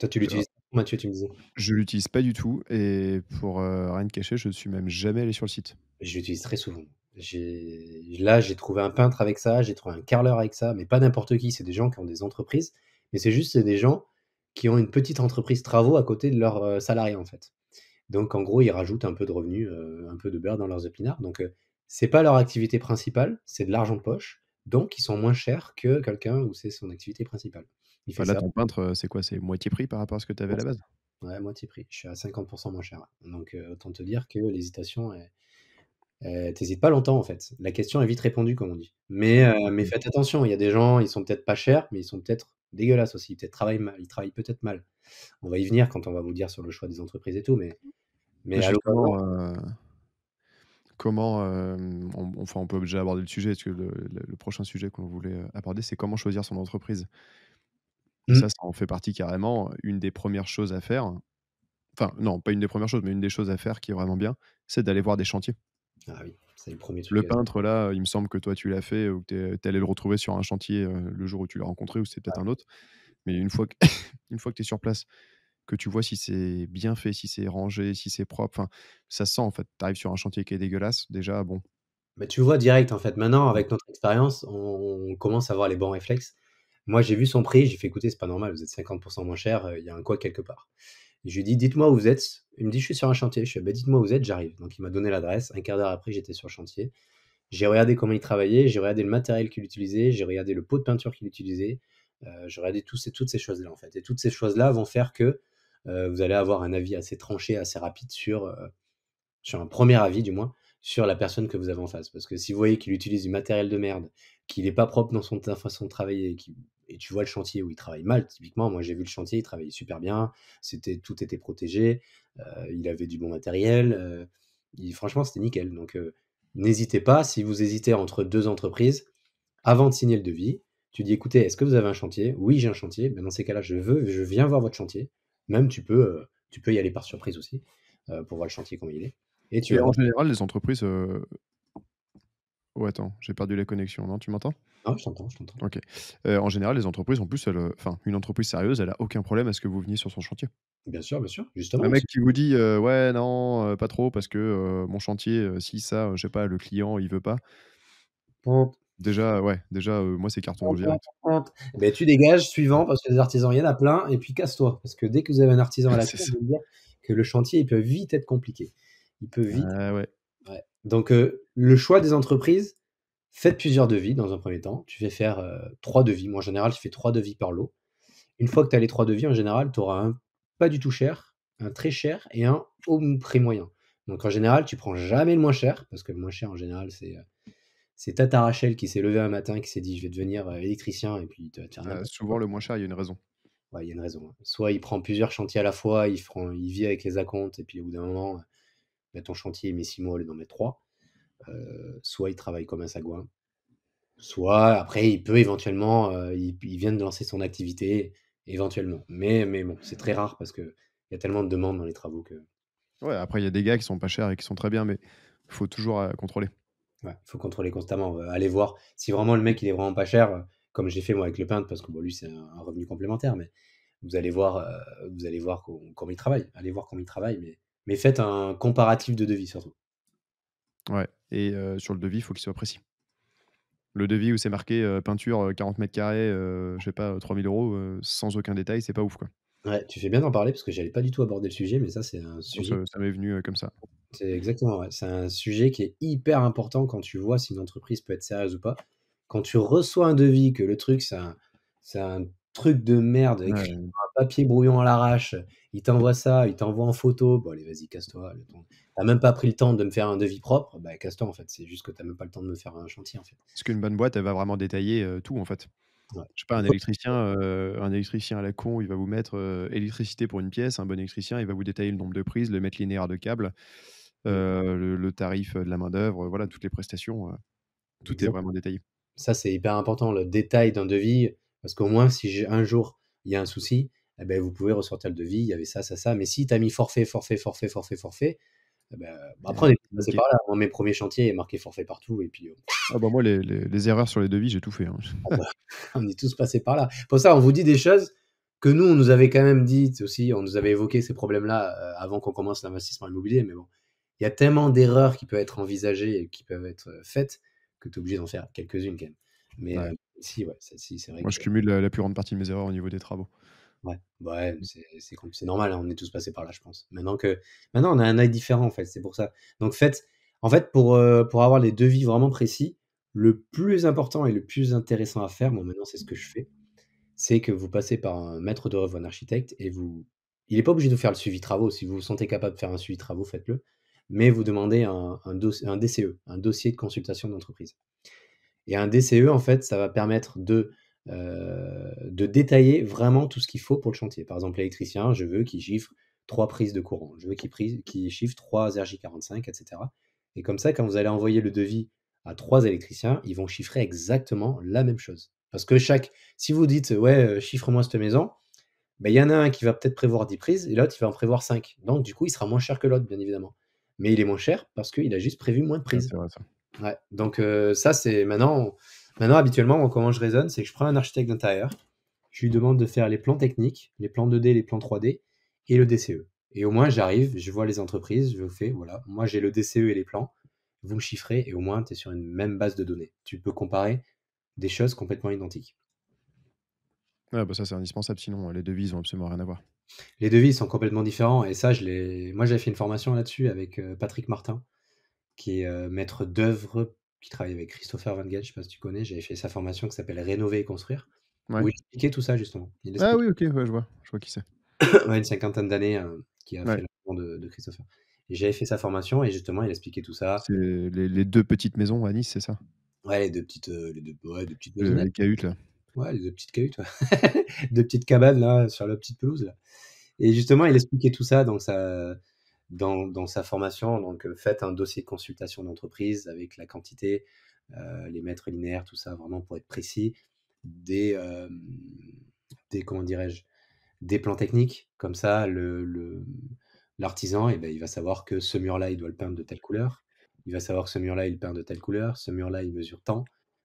Toi, tu Alors, l'utilises, Mathieu, tu me disais? je l'utilise pas du tout et pour, rien te cacher, je suis même jamais allé sur le site. Je l'utilise très souvent. J'ai trouvé un peintre avec ça, j'ai trouvé un carreleur avec ça, mais pas n'importe qui, c'est des gens qui ont des entreprises, mais c'est des gens qui ont une petite entreprise travaux à côté de leurs, salariés, en fait. Donc en gros, ils rajoutent un peu de revenus, un peu de beurre dans leurs épinards. Donc, c'est pas leur activité principale, c'est de l'argent de poche, donc ils sont moins chers que quelqu'un où c'est son activité principale. Il fait Bah, là, ça, ton peintre, c'est quoi? C'est moitié prix par rapport à ce que tu avais à la base? ouais, moitié prix. Je suis à 50 moins cher, ouais. Donc, autant te dire que l'hésitation tu pas longtemps, en fait. La question est vite répondue, comme on dit. Mais Mmh. faites attention, il y a des gens, ils sont peut-être pas chers, mais ils sont peut-être dégueulasses aussi. Ils travaillent peut-être mal. On va y venir quand on va vous dire sur le choix des entreprises et tout, mais à l'occasion, Justement, comment, on peut déjà aborder le sujet, parce que le prochain sujet qu'on voulait, aborder, c'est comment choisir son entreprise. Et mmh, ça en fait partie carrément. Une des premières choses à faire, enfin non, pas une des premières choses, mais une des choses à faire qui est vraiment bien, c'est d'aller voir des chantiers. ah oui, c'est le premier Le truc à peintre là, il me semble que toi tu l'as fait ou que tu es allé le retrouver sur un chantier, le jour où tu l'as rencontré ou c'était peut-être un autre. Mais une fois que une fois que tu es sur place, que tu vois si c'est bien fait, si c'est rangé, si c'est propre, enfin, ça se sent en fait. Tu arrives sur un chantier qui est dégueulasse, déjà bon, bah, tu vois direct, en fait. Maintenant, mmh, avec notre expérience, on commence à avoir les bons réflexes. Moi, j'ai vu son prix, j'ai fait: «Écoutez, c'est pas normal, vous êtes 50 moins cher, il y a un couac quelque part». Je lui ai dit: «Dites-moi où vous êtes». Il me dit: «Je suis sur un chantier». Je fais: «Bah, dites-moi où vous êtes, j'arrive». Donc il m'a donné l'adresse. Un quart d'heure après, j'étais sur le chantier. J'ai regardé comment il travaillait, j'ai regardé le matériel qu'il utilisait, j'ai regardé le pot de peinture qu'il utilisait, j'ai regardé toutes ces choses-là, en fait, et toutes ces choses-là vont faire que, vous allez avoir un avis assez tranché, assez rapide sur un premier avis du moins, sur la personne que vous avez en face. Parce que si vous voyez qu'il utilise du matériel de merde, qu'il est pas propre dans son ta façon de travailler, et tu vois le chantier où il travaille mal, typiquement, moi j'ai vu le chantier, il travaillait super bien, tout était protégé, il avait du bon matériel, il franchement c'était nickel. Donc, n'hésitez pas, si vous hésitez entre 2 entreprises, avant de signer le devis, tu dis: «Écoutez, est-ce que vous avez un chantier?» «Oui, j'ai un chantier». Ben, dans ces cas-là, je viens voir votre chantier. Même tu peux y aller par surprise aussi, pour voir le chantier comment il est, et tu et vas en voir. général les entreprises, oh attends, j'ai perdu la connexion. Non, tu m'entends? Non, je t'entends, je t'entends. OK. En général les entreprises en plus elles, enfin une entreprise sérieuse, elle a aucun problème à ce que vous veniez sur son chantier. Bien sûr, Un justement, mec qui vous dit, «Ouais, non, pas trop parce que, mon chantier, si ça, je sais pas, le client il veut pas». Déjà, ouais, déjà, moi c'est carton rouge direct. beh, tu dégages, suivant, parce que des artisans, il y en a plein, et puis casse-toi. Parce que dès que vous avez un artisan à la C'est con, ça. je veux dire que le chantier, il peut vite être compliqué. Il peut vite, Ah ouais. ouais. Donc, le choix des entreprises, faites plusieurs devis dans un premier temps. Tu fais faire, 3 devis. Moi, en général, je fais 3 devis par lot. Une fois que tu as les 3 devis, en général, tu auras un pas du tout cher, un très cher et un au prix moyen. Donc en général, tu prends jamais le moins cher, parce que le moins cher, en général, c'est Tata Rachel qui s'est levée un matin, qui s'est dit: «Je vais devenir, électricien», et puis tu vas te faire n'importe Souvent quoi. le moins cher, il y a une raison. Ouais, il y a une raison, hein. Soit il prend plusieurs chantiers à la fois, il vit avec les acomptes, et puis au bout d'un moment, bah, ton chantier, il met 6 mois au lieu d'en mettre 3. Soit il travaille comme un sagouin, soit après il peut éventuellement, il vient de lancer son activité, éventuellement. Mais bon, c'est très rare parce qu'il y a tellement de demandes dans les travaux que, Ouais, après il y a des gars qui sont pas chers et qui sont très bien, mais faut toujours, contrôler. ouais, faut contrôler constamment, aller voir si vraiment le mec il est vraiment pas cher, comme j'ai fait moi avec le peintre, parce que bon, lui c'est un revenu complémentaire, mais vous allez voir comment il travaille. Allez voir comment il travaille, mais faites un comparatif de devis surtout. Ouais et sur le devis, il faut qu'il soit précis. Le devis où c'est marqué, peinture, 40 m², je sais pas, 3 000 €, sans aucun détail, c'est pas ouf, quoi. Ouais, tu fais bien d'en parler parce que j'allais pas du tout aborder le sujet, mais ça, c'est un Bon sujet ça m'est venu, comme ça. c'est exactement, ouais. C'est un sujet qui est hyper important quand tu vois si une entreprise peut être sérieuse ou pas. Quand tu reçois un devis, que le truc, c'est un truc de merde écrit Ouais, sur un papier brouillon à l'arrache, il t'envoie ça, il t'envoie en photo, bon allez vas-y casse-toi, le temps tu même pas pris le temps de me faire un devis propre, bah casse-toi en fait, c'est juste que tu as même pas le temps de me faire un chantier en fait. parce qu'une bonne boîte, elle va vraiment détailler, tout, en fait. Ouais. Je sais pas, un électricien à la con, il va vous mettre, électricité pour une pièce. Un bon électricien, il va vous détailler le nombre de prises, le mètre linéaire de câble, Mmh. le tarif, de la main-d'œuvre, voilà, toutes les prestations, tout est Exact. vraiment détaillé. Ça, c'est hyper important, le détail d'un devis, parce qu'au moins si j'ai un jour, il y a un souci, et beh, vous pouvez ressortir le devis, il y avait ça, ça, ça, mais si tu as mis forfait, forfait, forfait, forfait, forfait, et bah, après on est tous passés Niqué. par là. Moi, mes premiers chantiers, il y a marqué forfait partout et puis, Ah bah, moi, les erreurs sur les devis, j'ai tout fait, hein. ah bah, on est tous passés par là. Pour ça, on vous dit des choses que nous, on nous avait quand même dites aussi, on nous avait évoqué ces problèmes-là, avant qu'on commence l'investissement immobilier, mais bon, il y a tellement d'erreurs qui peuvent être envisagées et qui peuvent être, faites, que tu es obligé d'en faire quelques-unes quand même. Mais, Ouais. si, ouais, celle-ci, c'est vrai Moi, que je cumule la plus grande partie de mes erreurs au niveau des travaux. ouais, bah, ouais, c'est normal, hein, on est tous passés par là, je pense. Maintenant on a un œil différent, en fait, c'est pour ça. Donc pour avoir les devis vraiment précis, le plus important et le plus intéressant à faire, moi maintenant c'est ce que je fais, c'est que vous passez par un maître d'œuvre ou un architecte et vous il est pas obligé de vous faire le suivi travaux. Si vous vous sentez capable de faire un suivi travaux, faites-le. Mais vous demandez un DCE, un dossier de consultation d'entreprise. Et un DCE, en fait, ça va permettre de détailler vraiment tout ce qu'il faut pour le chantier. Par exemple, l'électricien, je veux qu'il chiffre 3 prises de courant, je veux qu'il chiffre 3 RJ45, et cetera. Et comme ça, quand vous allez envoyer le devis à 3 électriciens, ils vont chiffrer exactement la même chose. Parce que si vous dites: «Ouais, chiffre-moi cette maison», ben il y en a un qui va peut-être prévoir 10 prises et l'autre, il va en prévoir 5. Donc du coup, il sera moins cher que l'autre, bien évidemment. Mais il est moins cher parce qu'il a juste prévu moins de Ouais, prises. c'est vrai ça. Ouais, donc ça, c'est maintenant, habituellement, moi, comment je raisonne, c'est que je prends un architecte d'intérieur, je lui demande de faire les plans techniques, les plans 2D, les plans 3D et le DCE. Et au moins, j'arrive, je vois les entreprises, je fais, voilà, moi, j'ai le DCE et les plans, vous me chiffrez et au moins, tu es sur une même base de données. Tu peux comparer des choses complètement identiques. Ouais, bah, ça, c'est indispensable, sinon, les devis, ils ont absolument rien à voir. Les devis sont complètement différents et ça, moi, j'avais fait une formation là-dessus avec Patrick Martin, qui est maître d'œuvre, qui travaille avec Christopher Van Gogh, je sais pas si tu connais. J'avais fait sa formation qui s'appelle Rénover et construire, où Ouais. il expliquait tout ça justement. Il Ah expliquait oui, OK, ouais, je vois qui c'est. ouais, une cinquantaine d'années, qui a Ouais, fait la formation de Christopher. Et j'avais fait sa formation et justement, il expliquait tout ça. c'est les 2 petites maisons à Nice, c'est ça? Ouais, les deux petites maisonnettes. Les cahutes, là? Ouais, les 2 petites cahutes, ouais. 2 petites cabanes là, sur la petite pelouse là. Et justement, il expliquait tout ça dans sa formation. Donc, faites un dossier de consultation d'entreprise avec la quantité, les mètres linéaires, tout ça, vraiment pour être précis. Des, hem, comment dirais-je? Des plans techniques. Comme ça, l'artisan, il va savoir que ce mur-là, il doit le peindre de telle couleur. Il va savoir que ce mur-là, il le peint de telle couleur. Ce mur-là, il mesure tant.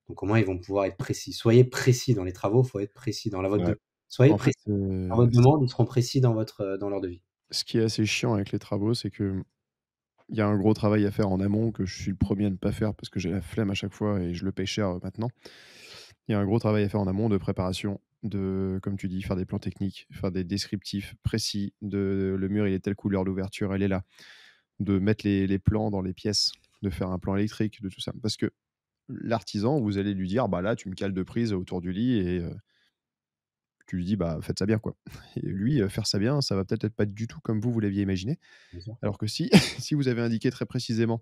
Donc, au moins, ils vont pouvoir être précis. Soyez précis dans les travaux, il faut être précis dans la votre Ouais. de soyez En fait, précis dans votre demande, ils seront précis dans leur devis. ce qui est assez chiant avec les travaux, c'est qu'il y a un gros travail à faire en amont que je suis le premier à ne pas faire parce que j'ai la flemme à chaque fois et je le paye cher, maintenant. Il y a un gros travail à faire en amont de préparation, de comme tu dis, faire des plans techniques, faire des descriptifs précis de le mur, il est telle couleur, l'ouverture, elle est là. De mettre les plans dans les pièces, de faire un plan électrique, de tout ça. Parce que l'artisan, vous allez lui dire: «Bah, là, tu me cales 2 prises autour du lit» et tu lui dis: «Bah, faites ça bien, quoi». Et lui, faire ça bien, ça va peut-être être pas du tout comme vous l'aviez imaginé. Bien sûr. Alors que si si vous avez indiqué très précisément: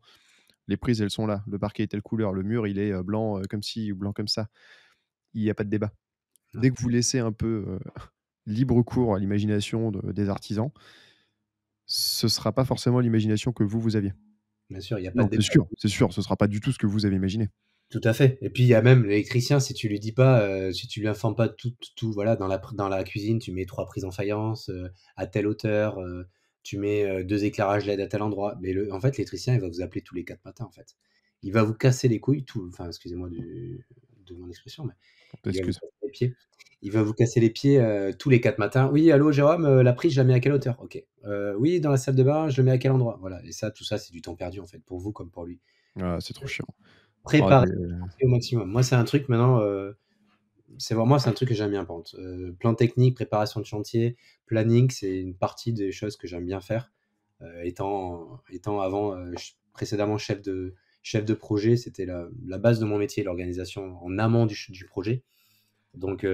«Les prises, elles sont là, le parquet est telle couleur, le mur, il est, blanc, comme ci ou blanc comme ça», il y a pas de débat. Ouais, Dès que vous laissez un peu, libre cours à l'imagination des artisans, ce sera pas forcément l'imagination que vous aviez. bien sûr, il y a pas Non, de débat. c'est sûr, ce sera pas du tout ce que vous avez imaginé. Tout à fait et puis il y a même l'électricien, si tu lui dis pas, si tu lui informes pas tout voilà, dans la cuisine, tu mets 3 prises en faïence, à telle hauteur, tu mets, 2 éclairages LED à tel endroit. Mais en fait, l'électricien, il va vous appeler tous les 4 matins, en fait. Il va vous casser les couilles excusez-moi de mon expression, mais il va vous T'excuses. casser les pieds. Il va vous casser les pieds, tous les 4 matins. «Oui, allô Jérôme, la prise, je la mets à quelle hauteur?» «OK». «Oui, dans la salle de bain, je le mets à quel endroit?» Voilà et ça, tout ça, c'est du temps perdu, en fait, pour vous comme pour lui. Ah, c'est trop chiant. Ah, Préparer des le chantier au maximum. Moi, c'est un truc maintenant, c'est un truc que j'aime bien par contre. Plan technique, préparation de chantier, planning, c'est une partie des choses que j'aime bien faire. Étant avant, précédemment chef de projet, c'était la base de mon métier, l'organisation en amont du projet. Donc,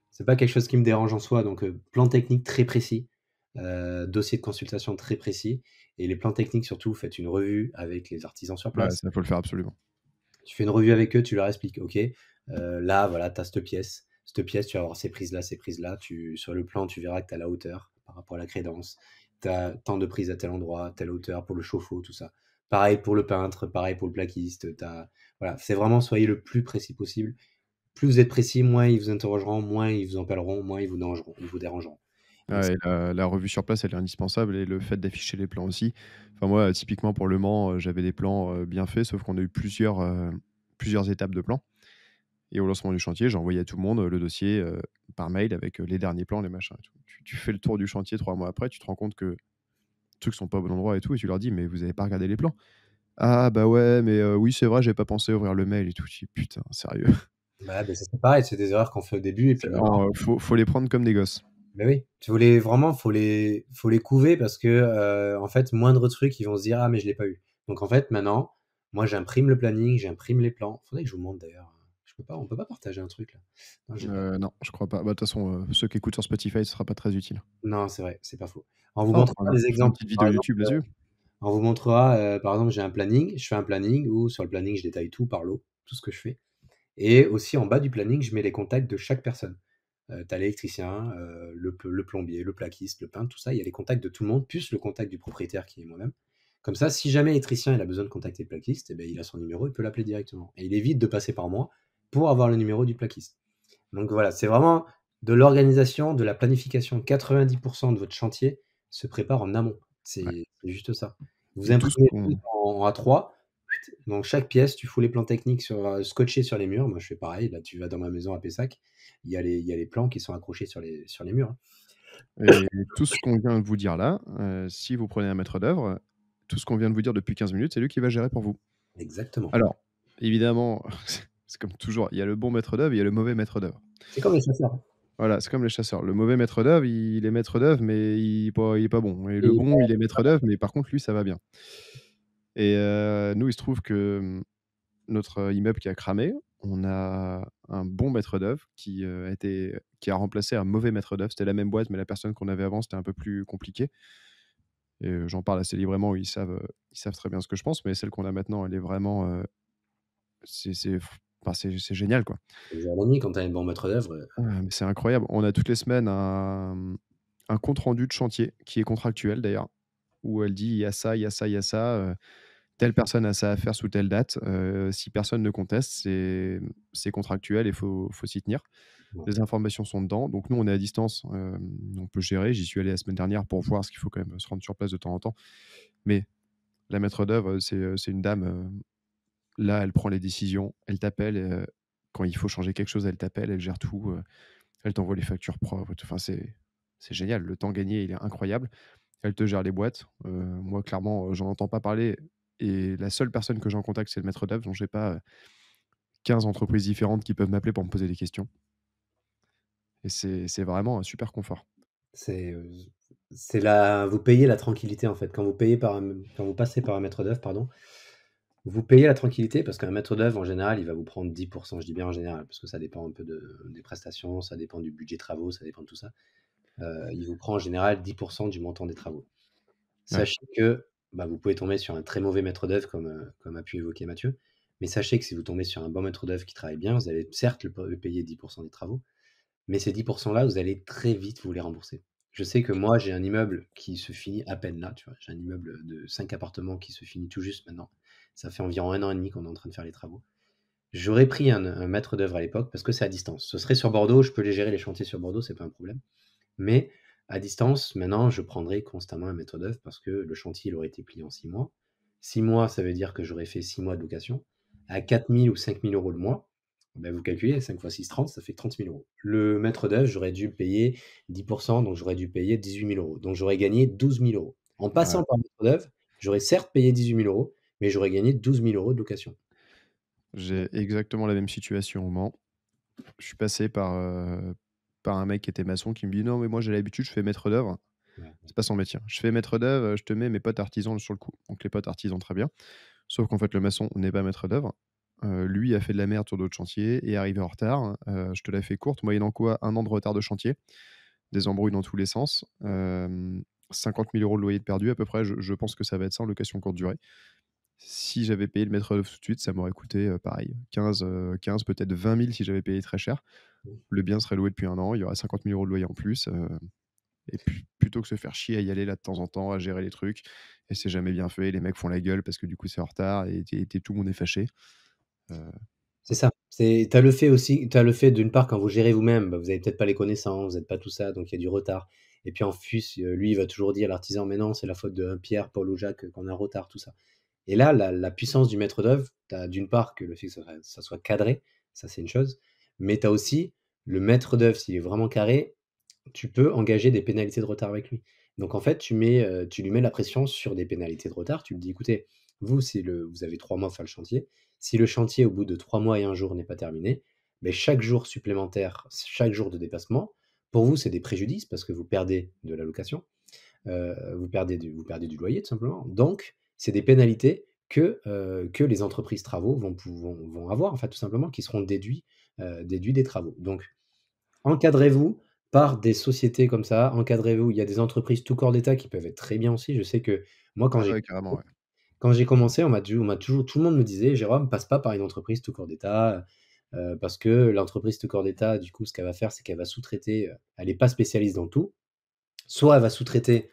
c'est pas quelque chose qui me dérange en soi. Donc, plan technique très précis, dossier de consultation très précis. Et les plans techniques, surtout, faites une revue avec les artisans sur Ouais, place. ça, faut le faire absolument. Tu fais une revue avec eux, tu leur expliques, OK, là, voilà, tu as cette pièce. Cette pièce, tu vas avoir ces prises-là, ces prises-là. Sur le plan, tu verras que tu as la hauteur par rapport à la crédence. Tu as tant de prises à tel endroit, telle hauteur pour le chauffe-eau, tout ça. Pareil pour le peintre, pareil pour le plaquiste. Voilà, c'est vraiment, soyez le plus précis possible. Plus vous êtes précis, moins ils vous interrogeront, moins ils vous appelleront, moins ils vous dérangeront. Donc, Ouais, et la revue sur place, elle est indispensable et le fait d'afficher les plans aussi. Enfin moi, typiquement pour Le Mans, j'avais des plans, bien faits, sauf qu'on a eu plusieurs étapes de plans et au lancement du chantier, j'ai envoyé à tout le monde, le dossier, par mail avec, les derniers plans, les machins et tout. Tu fais le tour du chantier 3 mois après, tu te rends compte que les trucs sont pas au bon endroit et tout et tu leur dis: «Mais vous avez pas regardé les plans?» «Ah bah ouais, mais oui, c'est vrai, j'ai pas pensé à ouvrir le mail et tout». Je dis: «Putain, sérieux?» bah, ça, c'est pareil, c'est des erreurs qu'on fait au début et puis maintenant. Faut les prendre comme des gosses. Mais oui, vraiment, faut les couver parce que, en fait, moindre truc, ils vont se dire: «Ah mais je l'ai pas eu». Donc en fait, maintenant, moi j'imprime le planning, j'imprime les plans. Faudrait que je vous montre d'ailleurs, on peut pas partager un truc là? Non, j'ai pas Non, je crois pas. Bah, de toute façon, ceux qui écoutent sur Spotify, ce sera pas très utile. non, c'est vrai, c'est pas faux. On vous Oh, montrera des on fera une exemples. petite Par vidéo exemple, YouTube là-dessus. on vous montrera, par exemple, j'ai un planning, je fais un planning où sur le planning, je détaille tout par lot, tout ce que je fais et aussi en bas du planning, je mets les contacts de chaque personne. Tu as l'électricien, le plombier, le plaquiste, le peintre, tout ça, il y a les contacts de tout le monde, plus le contact du propriétaire qui est moi-même. Comme ça, si jamais l'électricien il a besoin de contacter le plaquiste, eh ben, il a son numéro, il peut l'appeler directement. Et il évite de passer par moi pour avoir le numéro du plaquiste. Donc voilà, c'est vraiment de l'organisation, de la planification. 90% de votre chantier se prépare en amont. Ouais, C'est juste ça. Vous et tout ce imprimez tout qu'on en A3. Donc chaque pièce, tu fous les plans techniques scotchés sur les murs. Moi, je fais pareil. Là, tu vas dans ma maison à Pessac, il y a les plans qui sont accrochés sur les murs, hein. et tout ce qu'on vient de vous dire là, si vous prenez un maître d'œuvre, tout ce qu'on vient de vous dire depuis 15 minutes, c'est lui qui va gérer pour vous. Exactement. Alors, évidemment, c'est comme toujours, il y a le bon maître d'œuvre, il y a le mauvais maître d'œuvre. C'est comme les chasseurs. Voilà, c'est comme les chasseurs. Le mauvais maître d'œuvre, il est maître d'œuvre, mais il est pas bon et le Et bon, il est maître d'œuvre, mais par contre lui, ça va bien et nous, il se trouve que, notre immeuble qui a cramé, on a un bon maître d'œuvre qui a remplacé un mauvais maître d'œuvre. C'était la même boîte, mais la personne qu'on avait avant, c'était un peu plus compliqué et j'en parle assez librement, ils savent très bien ce que je pense, mais celle qu'on a maintenant, elle est vraiment, c'est enfin, c'est génial, quoi. c'est le jour et la nuit quand tu as un bon maître d'œuvre. Mais c'est incroyable. On a toutes les semaines un compte rendu de chantier qui est contractuel d'ailleurs, où elle dit: «Il y a ça, il y a ça, il y a ça, telle personne a ça à faire sous telle date». Si personne ne conteste, c'est contractuel et faut s'y tenir. Ouais. Les informations sont dedans, donc nous, on est à distance, on peut gérer. J'y suis allé la semaine dernière pour voir, parce qu'il faut quand même se rendre sur place de temps en temps. Mais la maître d'œuvre, c'est une dame, là, elle prend les décisions, elle t'appelle, quand il faut changer quelque chose, elle t'appelle, elle gère tout, elle t'envoie les factures propres et tout. Enfin, c'est génial. Le temps gagné, il est incroyable. Elle te gère les boîtes. Moi, clairement, j'en entends pas parler et la seule personne que j'ai en contact, c'est le maître d'œuvre, donc j'ai pas, 15 entreprises différentes qui peuvent m'appeler pour me poser des questions et c'est vraiment un super confort. C'est, vous payez la tranquillité en fait. Quand vous passez par un maître d'œuvre, pardon, vous payez la tranquillité parce qu'un maître d'œuvre en général, il va vous prendre 10%. Je dis bien en général parce que ça dépend un peu des prestations, ça dépend du budget travaux, ça dépend de tout ça. Il vous prend en général 10% du montant des travaux. Ouais. Sachez que, bah, vous pouvez tomber sur un très mauvais maître d'œuvre comme a pu évoquer Mathieu, mais sachez que si vous tombez sur un bon maître d'œuvre qui travaille bien, vous allez certes le payer 10% des travaux, mais ces 10% là, vous allez très vite vous les rembourser. Je sais que moi, j'ai un immeuble qui se finit à peine là, tu vois? J'ai un immeuble de 5 appartements qui se finit tout juste maintenant. Ça fait environ 1 an et demi qu'on est en train de faire les travaux. J'aurais pris un maître d'œuvre à l'époque parce que c'est à distance. Ce serait sur Bordeaux, je peux les gérer les chantiers sur Bordeaux, c'est pas un problème. Mais à distance, maintenant, je prendrai constamment un maître d'œuvre parce que le chantier, il aurait été plié en 6 mois. 6 mois, ça veut dire que j'aurais fait 6 mois de location. À 4 000 ou 5 000 euros le mois, ben vous calculez, 5 fois 6, 30, ça fait 30 000 euros. Le maître d'œuvre, j'aurais dû payer 10%, donc j'aurais dû payer 18 000 euros. Donc j'aurais gagné 12 000 euros. En Ouais. passant par le maître d'œuvre, j'aurais certes payé 18 000 euros, mais j'aurais gagné 12 000 € de location. J'ai exactement la même situation au Mans. Je suis passé par un mec qui était maçon qui me dit: «Non, mais moi j'ai l'habitude, je fais maître d'œuvre». Ouais, C'est pas son métier, hein. «Je fais maître d'œuvre, je te mets mes potes artisans sur le coup». Donc les potes artisans, très bien. Sauf qu'en fait, le maçon n'est pas maître d'œuvre. Lui a fait de la merde sur d'autres chantiers et est arrivé en retard. Je te la fais courte, moyennant quoi 1 an de retard de chantier, des embrouilles dans tous les sens, 50 000 € de loyer de perdu à peu près, je pense que ça va être ça en location courte durée. Si j'avais payé le maître d'œuvre tout de suite, ça m'aurait coûté, pareil 15 peut-être 20 000 si j'avais payé très cher. Le bien serait loué depuis 1 an, il y aurait 50 000 € de loyer en plus, et plutôt que se faire chier à y aller là de temps en temps, à gérer les trucs et c'est jamais bien fait, les mecs font la gueule parce que du coup c'est en retard et tout le monde est fâché. Heu, c'est ça. Tu as le fait aussi, tu as le fait d'une part quand vous gérez vous-même, bah, vous avez peut-être pas les connaissances, vous êtes pas tout ça, donc il y a du retard et puis en plus, lui, il va toujours dire l'artisan: «Mais non, c'est la faute de Pierre, Paul ou Jacques, qu'on est en retard», tout ça. Et là, la puissance du maître d'œuvre, tu as d'une part que le fait que ça soit cadré, ça c'est une chose, mais tu as aussi le maître d'œuvre, s'il est vraiment carré, tu peux engager des pénalités de retard avec lui. Donc en fait, tu lui mets la pression sur des pénalités de retard. Tu lui dis: «Écoutez, vous, si vous avez 3 mois pour faire le chantier. Si le chantier, au bout de 3 mois et 1 jour n'est pas terminé, beh, chaque jour supplémentaire, chaque jour de dépassement, pour vous, c'est des préjudices parce que vous perdez de la location, vous perdez du loyer tout simplement. Donc c'est des pénalités que les entreprises travaux vont avoir en fait tout simplement, qui seront déduits des travaux. Donc encadrez-vous par des sociétés comme ça, encadrez-vous. Il y a des entreprises tout corps d'État qui peuvent être très bien aussi. Je sais que moi, ouais, ouais, carrément, ouais. quand j'ai commencé, on m'a toujours tout le monde me disait: «Jérôme, passe pas par une entreprise tout corps d'État, parce que l'entreprise tout corps d'État, du coup, ce qu'elle va faire, c'est qu'elle va sous-traiter, elle est pas spécialiste dans tout. Soit elle va sous-traiter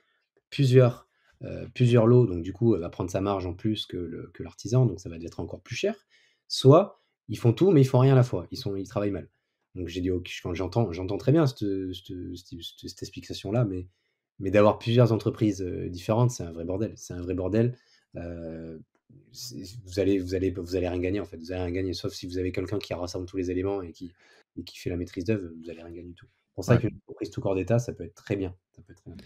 plusieurs lots, donc du coup, elle va prendre sa marge en plus que l'artisan, donc ça va être encore plus cher. Soit ils font tout, mais ils font rien à la fois, ils travaillent mal. Donc j'ai dit: «OK», quand j'entends très bien cette explication-là, mais d'avoir plusieurs entreprises, différentes, c'est un vrai bordel. C'est un vrai bordel, heu, vous allez rien gagner, en fait. Vous allez rien gagner, sauf si vous avez quelqu'un qui rassemble tous les éléments et qui fait la maîtrise d'œuvre, vous allez rien gagner du tout. C'est pour ça Ouais. qu'une entreprise tout corps d'État, ça peut être très bien. Ça peut être très bien.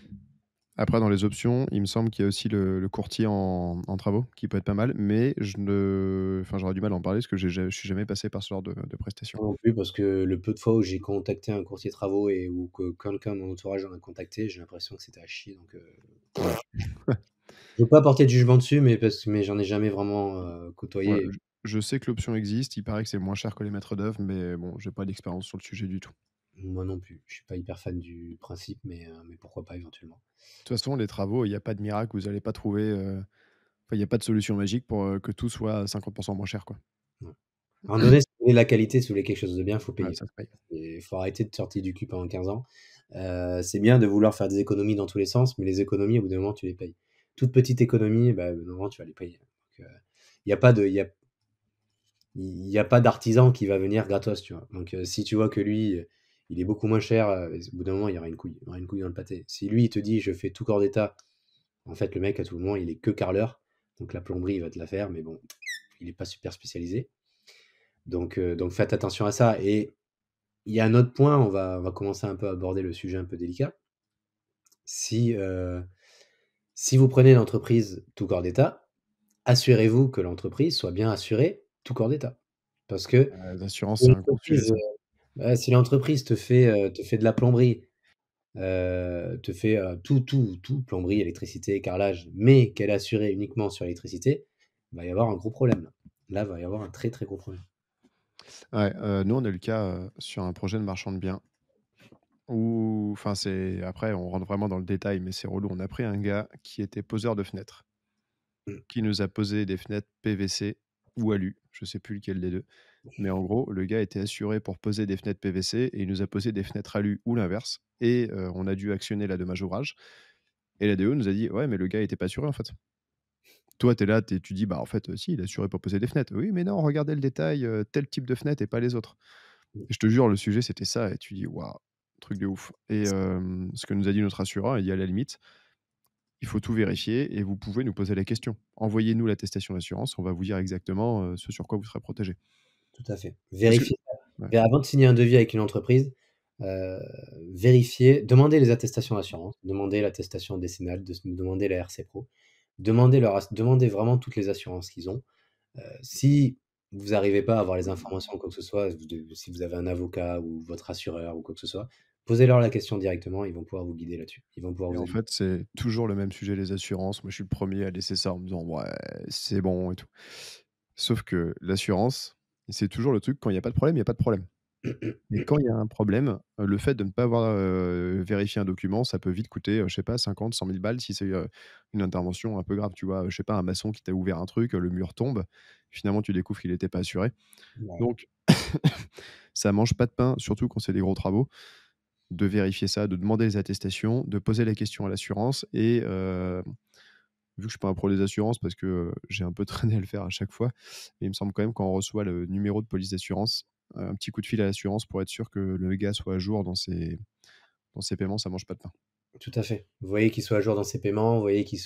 Après dans les options, il me semble qu'il y a aussi le courtier en travaux qui peut être pas mal, mais j'aurais du mal à en parler parce que je suis jamais passé par ce genre de prestation. Moi non plus, parce que le peu de fois où j'ai contacté un courtier travaux et ou que quelqu'un de mon entourage en a contacté, j'ai l'impression que c'était à chier, donc Ouais. je veux pas porter de jugement dessus, mais j'en ai jamais vraiment, Ouais, côtoyé. je sais que l'option existe, il paraît que c'est moins cher que les maîtres d'œuvre, mais bon, j'ai pas d'expérience sur le sujet du tout. Moi non plus. Je suis pas hyper fan du principe, mais pourquoi pas éventuellement. De toute façon, les travaux, il y a pas de miracle, vous allez pas trouver, enfin, il y a pas de solution magique pour, que tout soit à 50 moins cher, quoi. Ouais. À un moment donné, si vous voulez de la qualité, si vous voulez quelque chose de bien, faut Ouais, payer. ça se paye. Il faut arrêter de sortir du cul pendant 15 ans. C'est bien de vouloir faire des économies dans tous les sens, mais les économies, au bout d'un moment, tu les payes. Toute petite économie, bah, au bout d'un moment, tu vas les payer. Donc, il y a pas de il y a pas d'artisan qui va venir gratos, tu vois? Donc, si tu vois que lui, il est beaucoup moins cher, au bout d'un moment, il y aura une couille. Il y aura une couille dans le pâté. Si lui, il te dit: «Je fais tout corps d'état», en fait, le mec, à tout moment, il est que carreleur. Donc la plomberie, il va te la faire, mais bon, il est pas super spécialisé. Donc faites attention à ça et il y a un autre point, on va commencer un peu à aborder le sujet un peu délicat. Si, si vous prenez l'entreprise tout corps d'état, assurez-vous que l'entreprise soit bien assurée tout corps d'état. Parce que L'assurance, si c'est un gros sujet, l'entreprise, ça. ouais, si l'entreprise te fait de la plomberie, te fait, tout, plomberie, électricité, carrelage, mais qu'elle est assurée uniquement sur l'électricité, il va y avoir un gros problème là. Là, il va y avoir un très, très gros problème. Ouais, nous, on a eu le cas, sur un projet de marchand de biens où enfin, c'est après, on rentre vraiment dans le détail, mais c'est relou. On a pris un gars qui était poseur de fenêtres, Mmh. qui nous a posé des fenêtres PVC ou alu, je sais plus lequel des 2. Mais en gros, le gars était assuré pour poser des fenêtres PVC et il nous a posé des fenêtres alu ou l'inverse et on a dû actionner la dommage ouvrage et la DO nous a dit: «Ouais, mais le gars était pas assuré, en fait». Toi, tu es là, tu dis: «Bah, en fait, si, il est assuré pour poser des fenêtres». «Oui, mais non, regardez le détail, tel type de fenêtre et pas les autres». Et je te jure, le sujet, c'était ça et tu dis: «Waouh, truc de ouf» et ce que nous a dit notre assureur, il dit: «À la limite, il faut tout vérifier et vous pouvez nous poser la question. Envoyez-nous l'attestation d'assurance, on va vous dire exactement, ce sur quoi vous serez protégé». Tout à fait. Parce que Vérifiez ouais, avant de signer un devis avec une entreprise, heu, vérifiez, demandez les attestations d'assurance, demandez l'attestation décennale, demandez la RC Pro. demandez vraiment toutes les assurances qu'ils ont. Si vous n'arrivez pas à avoir les informations ou quoi que ce soit, si vous avez un avocat ou votre assureur ou quoi que ce soit, posez-leur la question directement, ils vont pouvoir vous guider là-dessus. Ils vont pouvoir Et vous en aider. fait, c'est toujours le même sujet, les assurances. Moi, je suis le premier à laisser ça en me disant: «Ouais, c'est bon et tout». Sauf que l'assurance, c'est toujours le truc, quand il y a pas de problème, il y a pas de problème. Mais quand il y a un problème, le fait de ne pas avoir, vérifié un document, ça peut vite coûter, je sais pas 50-100 000 balles si c'est, une intervention un peu grave, tu vois? Je sais pas, un maçon qui t'a ouvert un truc, le mur tombe, finalement tu découvres qu'il était pas assuré. Ouais, Donc ça mange pas de pain, surtout quand c'est des gros travaux, de vérifier ça, de demander les attestations, de poser la question à l'assurance et vu que je suis pas un pro des assurances parce que, j'ai un peu traîné à le faire à chaque fois, mais il me semble quand même quand on reçoit le numéro de police d'assurance, un petit coup de fil à l'assurance pour être sûr que le gars soit à jour dans ses paiements, ça mange pas de pain. tout à fait. Vous voyez qu'il soit à jour dans ses paiements, vous voyez qu'il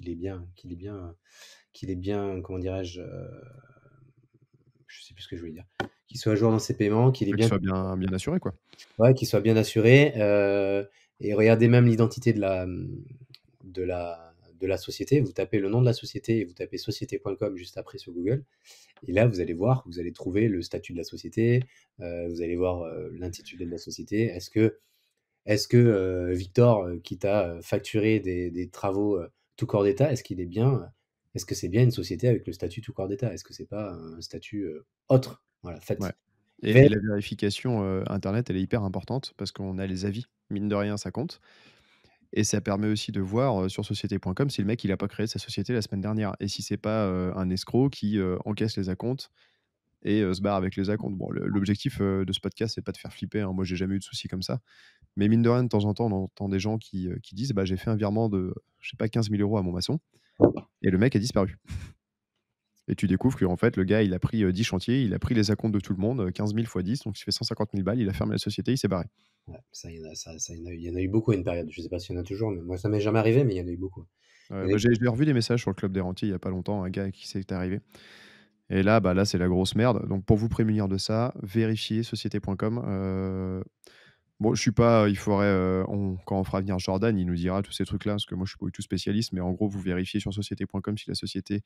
est bien, comment dirais-je, je sais plus ce que je voulais dire. Qu'il soit à jour dans ses paiements, qu'il est Faut qu'il bien, soit bien assuré, quoi. ouais, qu'il soit bien assuré. Et regardez même l'identité de la société. Vous tapez le nom de la société et vous tapez société.com juste après sur Google. Et là, vous allez voir, vous allez trouver le statut de la société, vous allez voir l'intitulé de la société. Est-ce que Victor, qui t'a facturé des travaux tout corps d'État, est-ce que c'est bien une société avec le statut tout corps d'État? Est-ce que c'est pas un statut autre? Voilà, Ouais. faites. Et la vérification, internet, elle est hyper importante parce qu'on a les avis. Mine de rien, ça compte et ça permet aussi de voir, sur société.com si le mec, il a pas créé sa société la semaine dernière et si c'est pas, un escroc qui, encaisse les acomptes et se barre avec les acomptes. Bon, l'objectif, de ce podcast, c'est pas de faire flipper, hein. Moi, j'ai jamais eu de soucis comme ça. Mais mine de rien, de temps en temps, on entend des gens qui disent: «Bah, j'ai fait un virement de, je sais pas, 15 000 € à mon maçon et le mec a disparu». Et tu découvres qu'en fait, le gars, il a pris, 10 chantiers, il a pris les acomptes de tout le monde, 15 000 fois 10, donc il fait 150 000 balles, il a fermé la société, il s'est barré. Ouais, ça, il y en a eu beaucoup à une période. Je sais pas s'il y en a toujours, mais moi, ça m'est jamais arrivé, mais il y en a eu beaucoup. Il y en a Bah, eu- j'ai revu des messages sur le club des rentiers il y a pas longtemps, un gars à qui c'est arrivé et là, bah, là, c'est la grosse merde. Donc pour vous prémunir de ça, vérifiez société.com. Bon, je suis pas, il faudrait, quand on fera venir Jordan, il nous dira tous ces trucs-là, parce que moi, je suis pas du tout spécialiste, mais en gros, vous vérifiez sur société.com si la société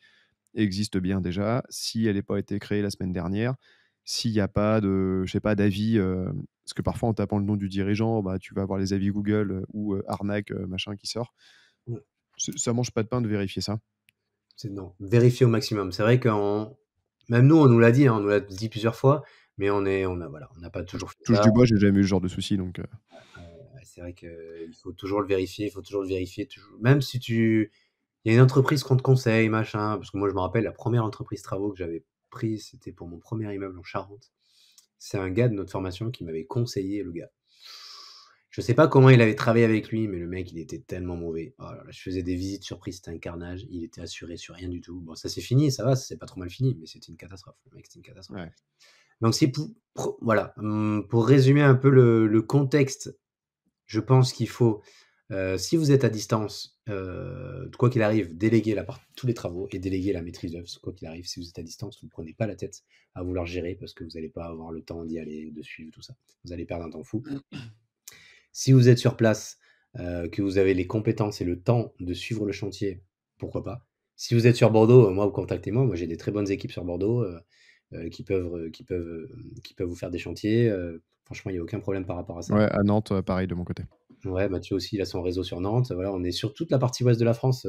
existe bien déjà, si elle n'a pas été créée la semaine dernière, s'il n'y a pas de, je sais pas, d'avis, parce que parfois en tapant le nom du dirigeant, bah, tu vas avoir les avis Google ou arnaque, machin qui sort. Ouais, Ça mange pas de pain de vérifier ça. non, vérifiez au maximum. C'est vrai même nous, on nous l'a dit, hein, on nous l'a dit plusieurs fois, mais voilà, on n'a pas Je toujours fait touche ça. du bois, j'ai jamais eu ce genre de souci, donc Ouais, c'est vrai qu'il faut toujours le vérifier, il faut toujours le vérifier, toujours. Même si il y a une entreprise qu'on te conseille, machin, parce que moi, je me rappelle, la première entreprise travaux que j'avais prise, c'était pour mon premier immeuble en Charente. C'est un gars de notre formation qui m'avait conseillé, le gars. Je sais pas comment il avait travaillé avec lui, mais le mec, il était tellement mauvais. Oh là là, je faisais des visites surprises, c'était un carnage. Il était assuré sur rien du tout. Bon, ça c'est fini, ça va, ça s'est pas trop mal fini, mais c'était une catastrophe. Le mec, c'était une catastrophe. ouais. Donc, voilà, pour résumer un peu le contexte, je pense qu'il faut, si vous êtes à distance, quoi qu'il arrive, déléguer tous les travaux et déléguer la maîtrise d'œuvre. Quoi qu'il arrive, si vous êtes à distance, vous ne prenez pas la tête à vouloir gérer parce que vous n'allez pas avoir le temps d'y aller, de suivre tout ça. Vous allez perdre un temps fou. Si vous êtes sur place, que vous avez les compétences et le temps de suivre le chantier, pourquoi pas. Si vous êtes sur Bordeaux, moi, contactez-moi. Moi, j'ai des très bonnes équipes sur Bordeaux qui peuvent vous faire des chantiers. Franchement, il n'y a aucun problème par rapport à ça. Ouais, à Nantes, pareil de mon côté. Ouais, Mathieu aussi, il a son réseau sur Nantes. Voilà, on est sur toute la partie ouest de la France.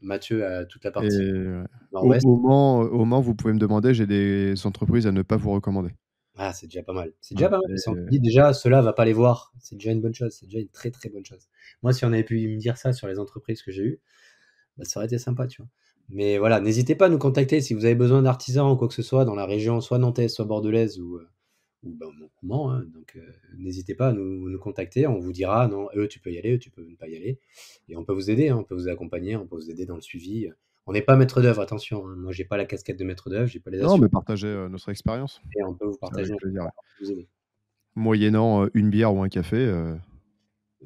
Mathieu a toute la Et partie ouais. nord-ouest. Au Mans, vous pouvez me demander, j'ai des entreprises à ne pas vous recommander. Ah, c'est déjà pas mal. C'est déjà Voilà. pas mal. Si on te dit déjà, ceux-là, va pas les voir. C'est déjà une bonne chose. C'est déjà une très très bonne chose. Moi, si on avait pu me dire ça sur les entreprises que j'ai eues, bah, ça aurait été sympa, tu vois. Mais voilà, n'hésitez pas à nous contacter si vous avez besoin d'artisans ou quoi que ce soit dans la région, soit nantaise, soit bordelaise ou ben, au Mans, hein. Donc, n'hésitez pas à nous contacter. On vous dira, non, eux, tu peux y aller, eux, tu peux ne pas y aller. Et on peut vous aider, hein, on peut vous accompagner, on peut vous aider dans le suivi. On n'est pas maître d'œuvre, attention, hein. Moi, j'ai pas la casquette de maître d'œuvre, j'ai pas les Non, assurances, mais partagez, notre expérience. et on peut vous C'est partager, avec on plaisir, ouais. peut vous aider. Moyennant, une bière ou un café,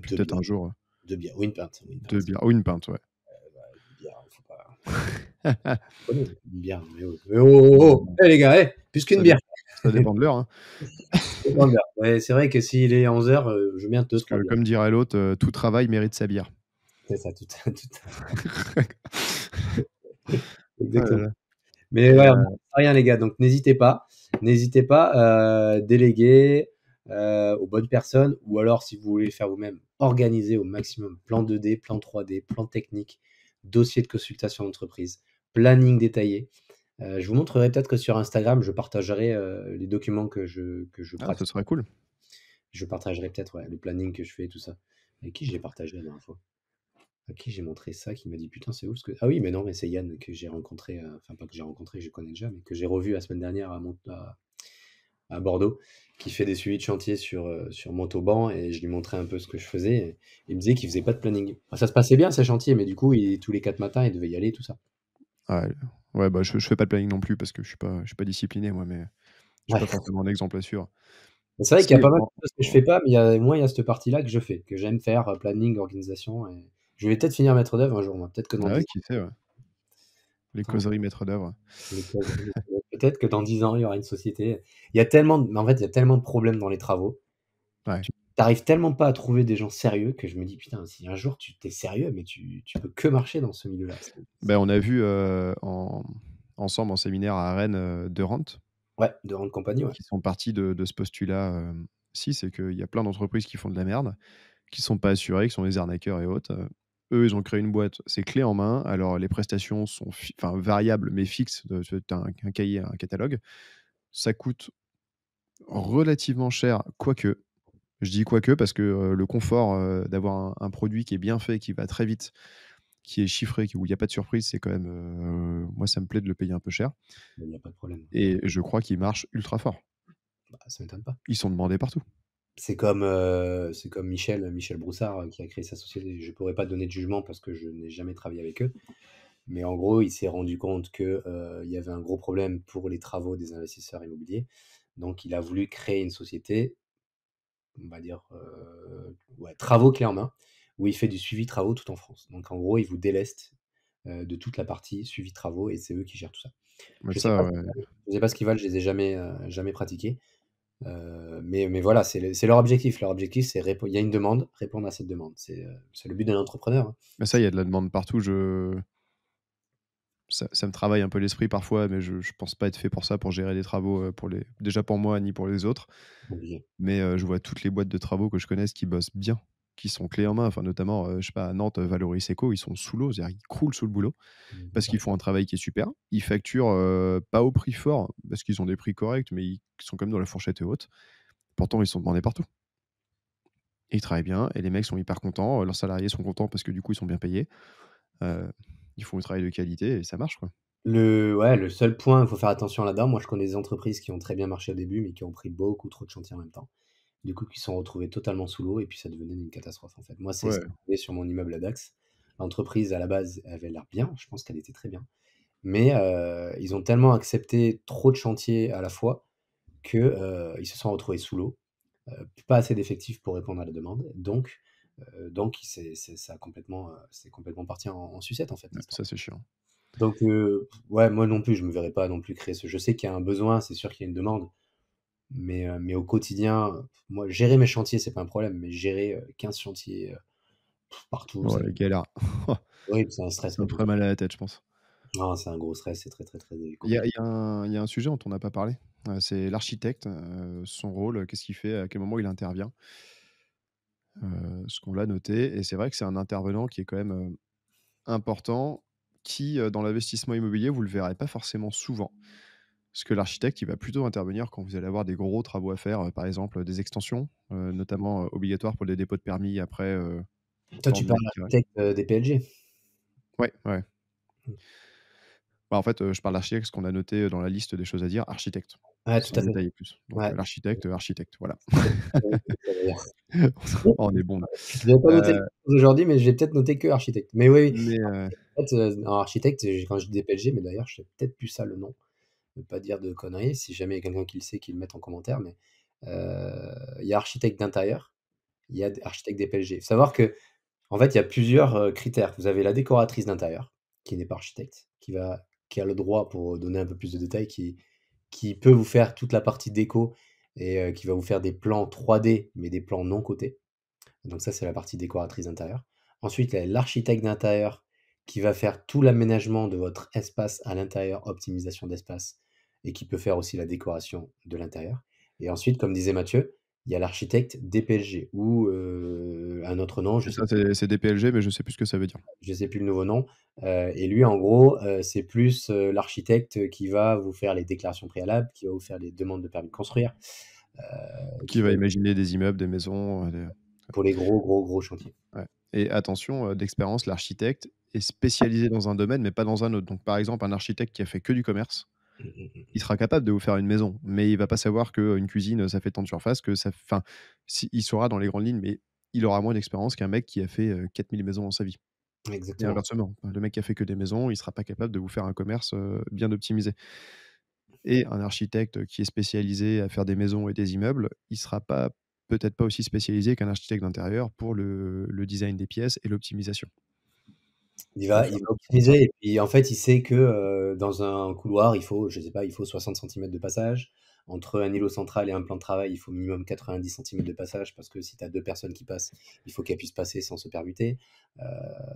puis Deux peut-être bières, un jour, deux bières, ou une pinte, 2 bières ou une pinte, ouais. une bière, faut pas. Une bière, mais oh, eh, les gars, plus qu'une Ça bière. dépend ça dépend de l'heure, hein. Ouais, c'est vrai que s'il est 11h, je mets Parce deux, trois que bières. comme dirait l'autre, tout travail mérite sa bière. C'est ça, tout Oh là exactement. là. Mais Et ouais, on n'en sait rien les gars, donc n'hésitez pas, déléguer, aux bonnes personnes ou alors si vous voulez le faire vous-même, organisez au maximum plan 2D, plan 3D, plan technique, dossier de consultation d'entreprise, planning détaillé. Je vous montrerai peut-être que sur Instagram, je partagerai, les documents que je ah, ce pratique. serait cool. Je partagerai peut-être, ouais, le planning que je fais et tout ça. Avec qui je l'ai partagé la dernière fois? À qui j'ai montré ça, qui m'a dit: «Putain, c'est ouf ce que» ah oui, mais non, mais c'est Yann que j'ai rencontré, enfin pas que j'ai rencontré, que je connais déjà, mais que j'ai revu la semaine dernière à Bordeaux, qui fait des suivis de chantier sur Montauban et je lui montrais un peu ce que je faisais et il me disait qu'il faisait pas de planning. Bah, ça se passait bien ces chantiers, mais du coup, tous les 4 matins, il devait y aller tout ça. Ouais, ouais, bah, je fais pas de planning non plus parce que je suis pas discipliné moi, mais je suis Ouais. pas forcément un exemple à suivre. Mais c'est vrai qu'il y a Si, pas mal en de choses que je en fais pas, mais il y a cette partie-là que je fais, que j'aime faire, planning, organisation et je vais peut-être finir maître d'œuvre un jour, moi, peut-être que dans ah ouais, 10 qui sait, ouais. Les ans. causeries maîtres d'œuvre. Peut-être que dans 10 ans, il y aura une société. Il y a tellement de mais en fait, il y a tellement de problèmes dans les travaux. Ouais. Tu arrives tellement pas à trouver des gens sérieux que je me dis: «Putain, si un jour tu es sérieux, mais tu peux que marcher dans ce milieu-là». Ben on a vu, ensemble en séminaire à Rennes, Deurant, Ouais, de rendre compagnie, ouais. qui sont partis de ce postulat, si, c'est qu'il y a plein d'entreprises qui font de la merde, qui sont pas assurées, qui sont des arnaqueurs et autres. Eux, ils ont créé une boîte, c'est clé en main. Alors les prestations sont enfin variables mais fixes, tu as un cahier, un catalogue. Ça coûte relativement cher, quoique. Je dis quoique parce que, le confort, d'avoir un produit qui est bien fait, qui va très vite, qui est chiffré, où il y a pas de surprise, c'est quand même, moi ça me plaît de le payer un peu cher Il y a pas de problème. et je crois qu'il marche ultra fort. Bah, ça m'étonne pas. Ils sont demandés partout. C'est comme Michel Broussard, qui a créé sa société. Je pourrais pas donner de jugement parce que je n'ai jamais travaillé avec eux. Mais en gros, il s'est rendu compte que, il y avait un gros problème pour les travaux des investisseurs immobiliers. Donc il a voulu créer une société, on va dire, ouais, travaux clés en main, où il fait du suivi travaux tout en France. Donc en gros, il vous déleste, de toute la partie suivi travaux et c'est eux qui gèrent tout ça. Mais Je sais ça, pas ce ouais, qu'ils valent, je sais pas ce qu'ils valent, je les ai jamais pratiqués, mais voilà, c'est leur objectif. Leur objectif, c'est il y a une demande, répondre à cette demande. C'est le but d'un entrepreneur, hein. mais ça, il y a de la demande partout. Ça me travaille un peu l'esprit parfois, mais je pense pas être fait pour ça, pour gérer des travaux, déjà pour moi, ni pour les autres. Compliqué. Mais, je vois toutes les boîtes de travaux que je connaisse qui bossent bien, qui sont clés en main. Enfin, notamment, je sais pas, à Nantes, Valoris Eco, ils sont sous l'eau, c'est-à-dire ils croulent sous le boulot parce qu'ils font un travail qui est super. Ils facturent, pas au prix fort parce qu'ils ont des prix corrects, mais ils sont quand même dans la fourchette haute. Pourtant, ils sont demandés partout. Et ils travaillent bien et les mecs sont hyper contents, leurs salariés sont contents parce que du coup, ils sont bien payés. Heu, Ils font du travail de qualité et ça marche, quoi. Ouais, le seul point, il faut faire attention là-dedans. Moi, je connais des entreprises qui ont très bien marché au début, mais qui ont pris beaucoup trop de chantiers en même temps. Du coup, qui se sont retrouvés totalement sous l'eau et puis ça devenait une catastrophe, en fait. Moi, c'est ce Ouais, qui est arrivé sur mon immeuble à Dax. L'entreprise, à la base, avait l'air bien, je pense qu'elle était très bien. Mais, ils ont tellement accepté trop de chantiers à la fois que, ils se sont retrouvés sous l'eau, pas assez d'effectifs pour répondre à la demande. Donc c'est complètement parti en sucette, en fait, ouais, l'histoire. ça, c'est chiant. Donc, ouais, moi non plus, je me verrais pas non plus créer ce je sais qu'il y a un besoin, c'est sûr qu'il y a une demande, mais au quotidien, moi gérer mes chantiers, c'est pas un problème, mais gérer, 15 chantiers, partout, Ouais, c'est galère. horrible, c'est un stress Ça me pas ferait possible. mal à la tête, je pense. Non, c'est un gros stress, c'est très, très, très Il y a compliqué. il y a un il y a un sujet dont on n'a pas parlé, c'est l'architecte, son rôle, qu'est-ce qu'il fait? À quel moment il intervient? Ce qu'on l'a noté et c'est vrai que c'est un intervenant qui est quand même, important, qui, dans l'investissement immobilier, vous le verrez pas forcément souvent. Parce que l'architecte, il va plutôt intervenir quand vous allez avoir des gros travaux à faire, par exemple, des extensions, notamment, obligatoires pour les dépôts de permis après, Toi, tant tu de parles mètres carrés. architecte, des PLG? Ouais, ouais. Mmh. Bah, en fait, je parle d'architecte parce qu'on a noté, dans la liste des choses à dire, architecte, Ouais, tout sans à fait. détailler plus. Donc, Ouais. l'architecte, architecte, voilà. Bon, On est bon là. j'avais pas noté les Heu, choses aujourd'hui, mais j'ai peut-être noté que architecte. Mais oui, oui, mais, en fait, en architecte, quand je dis des PLG, mais d'ailleurs, je sais peut-être plus ça le nom. Ne pas dire de conneries, si jamais il y a quelqu'un qui le sait, qu'il le mette en commentaire, mais il y a architecte d'intérieur, il y a d architecte des PLG. Il faut savoir que en fait, il y a plusieurs, critères. Vous avez la décoratrice d'intérieur, qui n'est pas architecte, qui a le droit, pour donner un peu plus de détails, qui peut vous faire toute la partie déco et qui va vous faire des plans 3D, mais des plans non cotés. Donc ça, c'est la partie décoratrice d'intérieur. Ensuite, il y a l'architecte d'intérieur qui va faire tout l'aménagement de votre espace à l'intérieur, optimisation d'espace, et qui peut faire aussi la décoration de l'intérieur. Et ensuite, comme disait Mathieu, il y a l'architecte DPLG ou un autre nom, je Et sais ça, c'est des PLG, mais je sais plus ce que ça veut dire. je sais plus le nouveau nom. Et lui, en gros, c'est plus l'architecte qui va vous faire les déclarations préalables, qui va vous faire les demandes de permis de construire, Qui qui va va imaginer des immeubles, des maisons, pour les gros, gros, gros chantiers. ouais. Et attention, d'expérience, l'architecte est spécialisé dans un domaine, mais pas dans un autre. Donc, par exemple, un architecte qui a fait que du commerce, Mmh, mmh, mmh. il sera capable de vous faire une maison, mais il va pas savoir qu'une cuisine, ça fait tant de surface, que ça enfin, si, il saura dans les grandes lignes, mais il aura moins d'expérience qu'un mec qui a fait, 4 000 maisons dans sa vie. Et Exactement. inversement, le mec qui a fait que des maisons, il sera pas capable de vous faire un commerce, bien optimisé. Et un architecte qui est spécialisé à faire des maisons et des immeubles, il sera pas peut-être pas aussi spécialisé qu'un architecte d'intérieur pour le design des pièces et l'optimisation. Il Faut va faire il va attention à ça. optimiser et puis, en fait, il sait que, dans un couloir, il faut, je sais pas, il faut 60 centimètres de passage. Entre un îlot central et un plan de travail, il faut minimum 90 centimètres de passage parce que si tu as 2 personnes qui passent, il faut qu'elles puissent passer sans se permuter. Heu,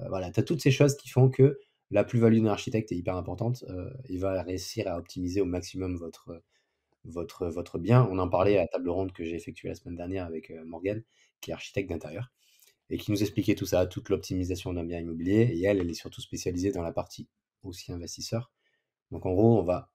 voilà, tu as toutes ces choses qui font que la plus-value d'un architecte est hyper importante. Il va réussir à optimiser au maximum votre bien. On en parlait à la table ronde que j'ai effectuée la semaine dernière avec, Morgane, qui est architecte d'intérieur et qui nous expliquait tout ça, toute l'optimisation d'un bien immobilier. Et elle, elle est surtout spécialisée dans la partie aussi investisseur. Donc en gros, on va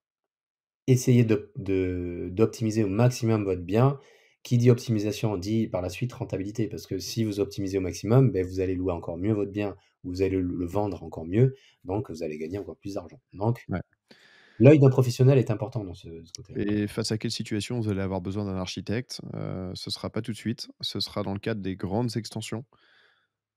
essayer d'optimiser au maximum votre bien. Qui dit optimisation dit par la suite rentabilité, parce que si vous optimisez au maximum, ben, vous allez louer encore mieux votre bien, vous allez le vendre encore mieux, donc vous allez gagner encore plus d'argent. Donc Ouais. l'œil d'un professionnel est important dans ce côté-là. Et face à quelle situation vous allez avoir besoin d'un architecte? Ce sera pas tout de suite, ce sera dans le cadre des grandes extensions.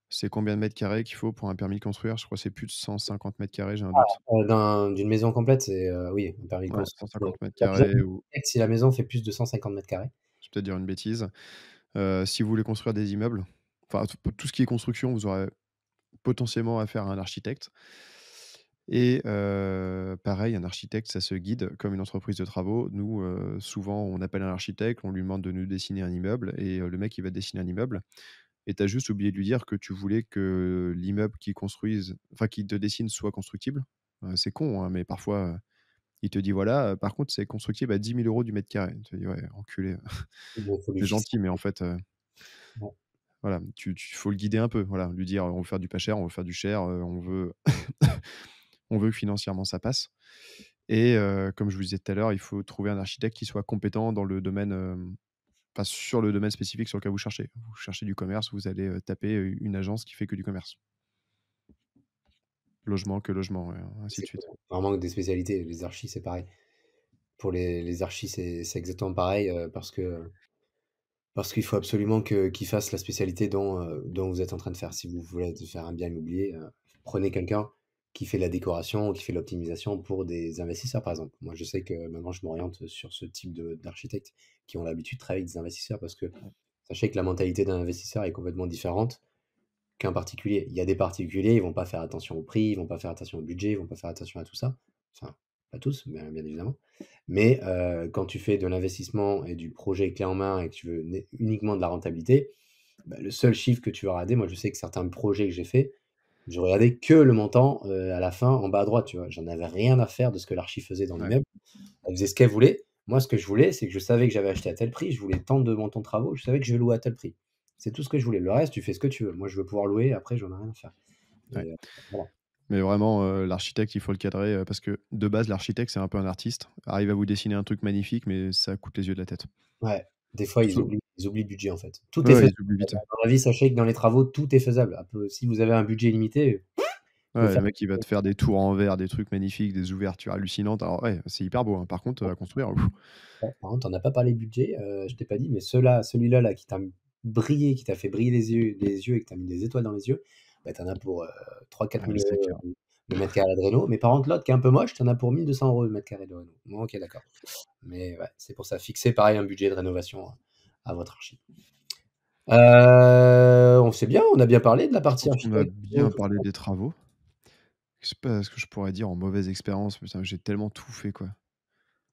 C'est combien de mètres carrés qu'il faut pour un permis de construire? Je crois que c'est plus de 150 mètres carrés, j'ai un doute. D'une maison complète, c'est, oui, un permis de Ouais, construire. 150 mètres Il y a besoin carrés d'un ou architecte si la maison fait plus de 150 mètres carrés. je vais peut-être dire une bêtise. Si vous voulez construire des immeubles, enfin tout ce qui est construction, vous aurez potentiellement affaire à un architecte. Et pareil, un architecte, ça se guide comme une entreprise de travaux. Nous, souvent, on appelle un architecte, on lui demande de nous dessiner un immeuble et le mec, il va te dessiner un immeuble et tu as juste oublié de lui dire que tu voulais que l'immeuble qu'il construise enfin, qu'il te dessine soit constructible. C'est con, hein, mais parfois, il te dit: «Voilà, par contre, c'est constructible à 10 000 € du mètre carré». Tu te dis: «Ouais, enculé, Il faut lui c'est fixer gentil, mais en fait, ouais, voilà, tu faut le guider un peu, voilà, lui dire: «On veut faire du pas cher, on veut faire du cher, on veut on veut que financièrement ça passe». Et comme je vous disais tout à l'heure, il faut trouver un architecte qui soit compétent dans le domaine, enfin sur le domaine spécifique sur lequel vous cherchez. Vous cherchez du commerce, vous allez, taper, une agence qui fait que du commerce. Logement, que logement, et ainsi de c'est suite. vraiment des spécialités. Les archis, c'est pareil. Pour les archis, c'est exactement pareil, parce qu'il faut absolument qu'ils fassent la spécialité dont vous êtes en train de faire. Si vous voulez faire un bien immobilier, prenez quelqu'un qui fait la décoration, qui fait l'optimisation pour des investisseurs, par exemple. Moi, je sais que maintenant, je m'oriente sur ce type d'architectes qui ont l'habitude de travailler avec des investisseurs parce que sachez que la mentalité d'un investisseur est complètement différente qu'un particulier. Il y a des particuliers, ils vont pas faire attention au prix, ils vont pas faire attention au budget, ils vont pas faire attention à tout ça. Enfin, pas tous, bien évidemment. Mais quand tu fais de l'investissement et du projet clé en main et que tu veux uniquement de la rentabilité, bah, le seul chiffre que tu vas regarder, moi je sais que certains projets que j'ai fait, je regardais que le montant à la fin en bas à droite, tu vois. J'en avais rien à faire de ce que l'archi faisait dans Ouais, l'immeuble. Elle faisait ce qu'elle voulait. Moi, ce que je voulais, c'est que je savais que j'avais acheté à tel prix, je voulais tant de montants de travaux, je savais que je vais louer à tel prix. C'est tout ce que je voulais. Le reste, tu fais ce que tu veux. Moi, je veux pouvoir louer, après, j'en ai rien à faire. ouais. Et voilà. Mais vraiment, l'architecte, il faut le cadrer, parce que de base, l'architecte, c'est un peu un artiste. Arrive à vous dessiner un truc magnifique, mais ça coûte les yeux de la tête. Ouais, des fois, Surtout ils oublient le budget, en fait. Tout ouais, est ouais, faisable. ils oublient vite. Dans la vie, sachez que dans les travaux, tout est faisable. Un peu si vous avez un budget limité, vous pouvez Ouais, le faire mec, il va te faire des tours en verre, des trucs magnifiques, des ouvertures hallucinantes. Alors ouais, c'est hyper beau, hein. Par contre, à construire, ouf. ouais, par contre, on n'a pas parlé de budget, je t'ai pas dit, mais celui-là là, qui t'a brillé, qui t'a fait briller les yeux et qui t'a mis des étoiles dans les yeux, bah, tu en as pour, 3 000-4 Ouais, 000 c'est clair. le mètre carré de réno. Mais par contre, l'autre qui est un peu moche, tu en as pour 1 200 € le mètre carré de réno. Bon, OK, d'accord. Mais ouais, c'est pour ça, fixez pareil un budget de rénovation à votre archi. On sait bien, on a bien parlé de la Je partie pense qu'on a architecte. bien parlé des travaux. C'est pas ce que je pourrais dire en mauvaise expérience, putain, j'ai tellement tout fait, quoi.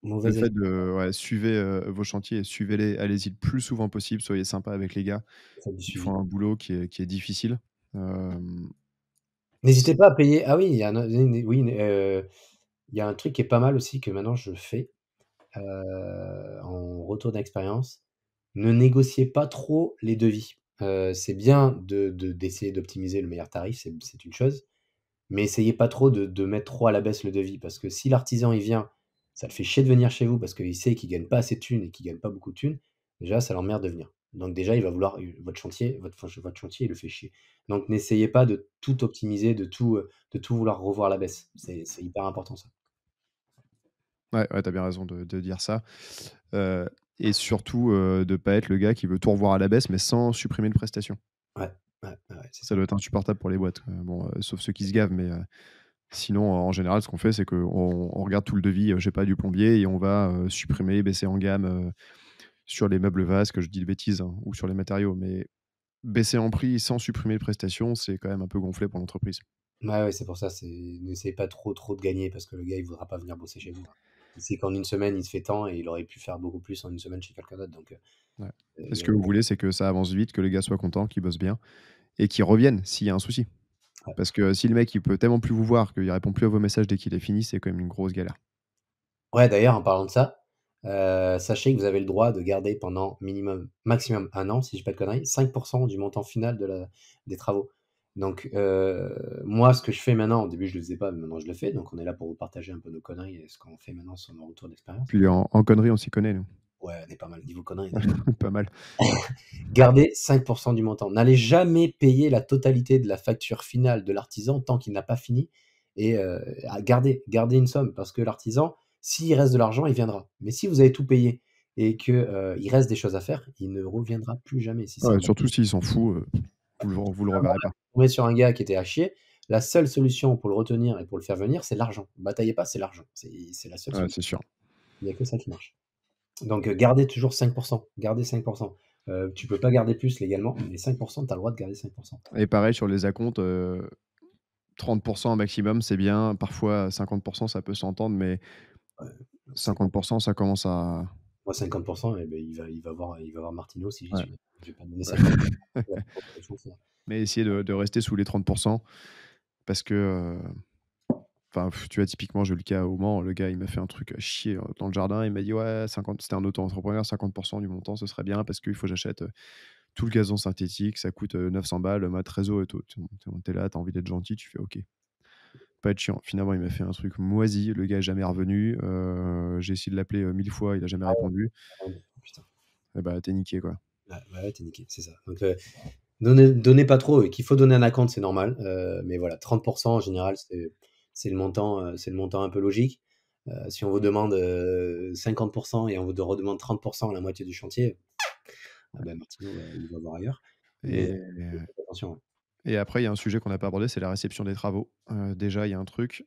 Le Mauvaise fait de ouais, suivez, vos chantiers et suivez-les, allez-y le plus souvent possible, soyez sympa avec les gars. faites du Ils suivi. font un boulot qui est difficile. Hem, N'hésitez pas à payer. Ah oui, il y a un oui, il y a un truc qui est pas mal aussi que maintenant je fais, en retour d'expérience. Ne négociez pas trop les devis. C'est bien d'essayer d'optimiser le meilleur tarif, c'est une chose, mais essayez pas trop de mettre trop à la baisse le devis parce que si l'artisan il vient, ça le fait chier de venir chez vous parce qu'il sait qu'il gagne pas assez de thunes et qu'il gagne pas beaucoup de thunes, déjà ça l'emmerde de venir. Donc déjà il va vouloir votre chantier il le fait chier. Donc n'essayez pas de tout optimiser, de tout vouloir revoir à la baisse. C'est hyper important ça. ouais, ouais, tu bien raison de dire ça, heu et surtout, de pas être le gars qui veut tout revoir à la baisse, mais sans supprimer de prestations. Ouais, ouais, c'est Ça ça. doit être insupportable pour les boîtes, bon, sauf ceux qui se gavent, mais sinon, en général, ce qu'on fait, c'est qu'on regarde tout le devis, je sais pas, du plombier et on va, supprimer, baisser en gamme, sur les meubles vasques, je dis des bêtises, hein, ou sur les matériaux, mais baisser en prix sans supprimer de prestations, c'est quand même un peu gonflé pour l'entreprise. Ouais, ouais, c'est pour ça, n'essayez pas trop de gagner parce que le gars il voudra pas venir bosser chez vous. Il sait qu'en une semaine il se fait tant et il aurait pu faire beaucoup plus en une semaine chez quelqu'un d'autre donc Ouais. Et il ce y a que vous voulez, c'est que ça avance vite, que les gars soient contents, qu'ils bossent bien et qu'ils reviennent s'il y a un souci. ouais. Parce que si le mec, il peut tellement plus vous voir qu'il répond plus à vos messages dès qu'il est fini, c'est quand même une grosse galère. Ouais, d'ailleurs, en parlant de ça, sachez que vous avez le droit de garder pendant maximum 1 an, si je dis pas de conneries, 5 du montant final des travaux. Donc, moi, ce que je fais maintenant, au début, je le faisais pas, mais maintenant je le fais, donc on est là pour vous partager un peu nos conneries et ce qu'on fait maintenant sur nos retours d'expérience. Puis en conneries, on s'y connaît, nous. Ouais, on est pas mal. Niveau conneries, on est pas mal. Pas mal. Gardez 5 du montant. N'allez jamais payer la totalité de la facture finale de l'artisan tant qu'il n'a pas fini et gardez une somme parce que l'artisan, s'il reste de l'argent, il viendra. Mais si vous avez tout payé et que, il reste des choses à faire, il ne reviendra plus jamais. Si c'est un Ouais, bâtiment, surtout s'il s'en fout, vous le reverrez pas. tombez sur un gars qui était à chier, la seule solution pour le retenir et pour le faire venir, c'est l'argent. Bataillez pas, c'est l'argent. C'est la seule Ouais, solution. c'est sûr. Il y a que ça qui marche. Donc, gardez toujours 5. Gardez 5. Tu peux pas garder plus légalement, mais 5 tu as le droit de garder 5. Et pareil sur les acomptes, 30 maximum, c'est bien. Parfois 50 ça peut s'entendre, mais Ouais, 50. 50 ça commence à Moi 50 et beh, il va voir Martino si j'y ouais. suis. Je vais pas donner 50. Mais essayer de rester sous les 30 parce que, enfin, tu vois, typiquement, j'ai eu le cas au Mans, le gars, il m'a fait un truc à chier, dans le jardin. Il m'a dit: «Ouais, 50», c'était un auto-entrepreneur, «50 du montant, ce serait bien parce qu'il faut que j'achète, tout le gazon synthétique, ça coûte, 900 balles, ma trésor et tout». Tu es là, tu as envie d'être gentil, tu fais: «OK». Pas être chiant. Finalement, il m'a fait un truc moisi, le gars est jamais revenu, j'ai essayé de l'appeler, 1000 fois, il a jamais répondu. Ah ouais, putain. Et bah, tu es niqué, quoi. Ouais, bah, ouais, tu es niqué, c'est ça. Donc, donnez pas trop, qu'il faut donner un acompte, c'est normal, mais voilà, 30 en général, c'est le montant un peu logique. Si on vous demande, 50 et on vous redemande 30 à la moitié du chantier, ah bah, Martino, il va voir ailleurs. Mais Et faites attention, ouais. et après, il y a un sujet qu'on n'a pas abordé, c'est la réception des travaux. Déjà, il y a un truc,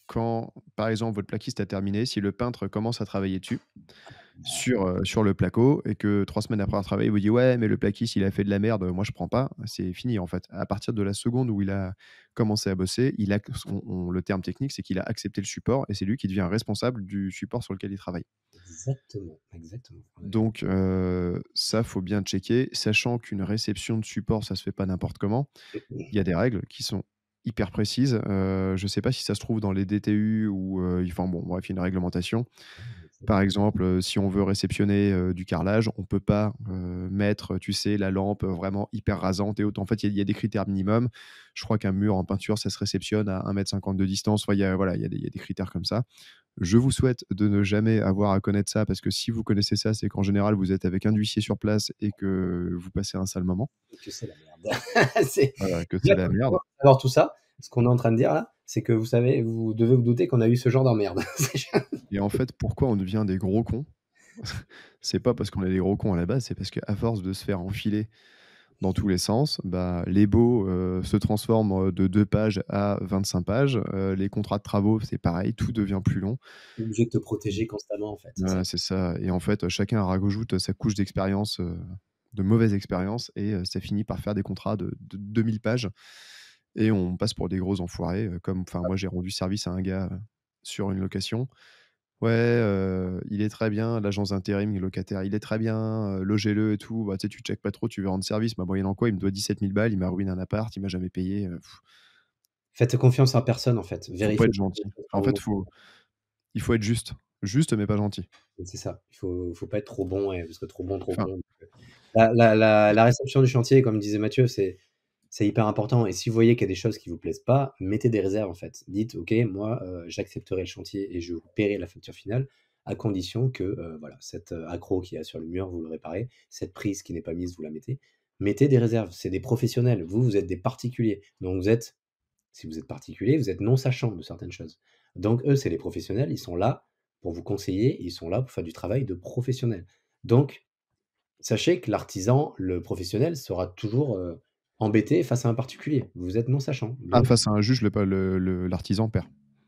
quand, par exemple, votre plaquiste a terminé, si le peintre commence à travailler dessus, sur le placo et que 3 semaines après avoir travaillé, il vous dit: «Ouais, mais le plaquiste, il a fait de la merde, moi je prends pas», c'est fini, en fait. À partir de la seconde où il a commencé à bosser, il a le terme technique, c'est qu'il a accepté le support et c'est lui qui devient responsable du support sur lequel il travaille. Exactement, exactement. Ouais. Donc ça, faut bien checker, sachant qu'une réception de support, ça se fait pas n'importe comment. Il y a des règles qui sont hyper précises, je sais pas si ça se trouve dans les DTU ou enfin bon, bref, il y a une réglementation. Par exemple, si on veut réceptionner, du carrelage, on peut pas, mettre, tu sais, la lampe, vraiment hyper rasante et haute. En fait, il y a des critères minimums. Je crois qu'un mur en peinture, ça se réceptionne à 1,50 m de distance. Enfin, il y a voilà, il y a des critères comme ça. Je vous souhaite de ne jamais avoir à connaître ça parce que si vous connaissez ça, c'est qu'en général, vous êtes avec un huissier sur place et que vous passez un sale moment. Et que c'est la merde. C'est Voilà, que c'est Déjà, la pour merde. savoir tout ça, ce qu'on est en train de dire là, c'est que vous devez vous douter qu'on a eu ce genre d'emmerde. Et en fait, pourquoi on devient des gros cons? C'est pas parce qu'on est des gros cons à la base, c'est parce qu'à force de se faire enfiler dans tous les sens, bah, les baux, se transforment, de 2 pages à 25 pages, les contrats de travaux, c'est pareil, tout devient plus long. Tu es obligé de te protéger constamment en fait, c'est ça. C'est ça et en fait, chacun rajoute sa couche d'expérience, de mauvaise expérience et ça finit par faire des contrats de 2 000 pages et on passe pour des gros enfoirés, comme enfin moi j'ai rendu service à un gars, sur une location. Ouais, il est très bien, l'agence d'intérim, le locataire, il est très bien, logez-le et tout. Bah, tu sais, tu checkes pas trop, tu veux rendre service. Bah, moyennant quoi, il me doit 17 000 balles, il m'a ruiné un appart, il m'a jamais payé, Faites confiance en personne, en fait. faut pas Vérifiez être gentil. En fait, il faut être juste. Juste mais pas gentil. c'est ça. Il faut pas être trop bon, ouais, parce que trop bon, trop Enfin, con. La réception du chantier, comme disait Mathieu, c'est hyper important et si vous voyez qu'il y a des choses qui vous plaisent pas, mettez des réserves, en fait. Dites: «OK, moi, j'accepterai le chantier et je vous paierai la facture finale à condition que, voilà, cette, accroc qu'il y a sur le mur, vous le réparez, cette prise qui n'est pas mise, vous la mettez». Mettez des réserves, c'est des professionnels. Vous, vous êtes des particuliers. Donc si vous êtes particulier, vous êtes non sachant de certaines choses. Donc eux, c'est les professionnels, ils sont là pour vous conseiller, ils sont là pour faire du travail de professionnel. Donc sachez que l'artisan, le professionnel sera toujours, embêté face à un particulier. Vous êtes non sachant, donc face à un juge, l'artisan perd.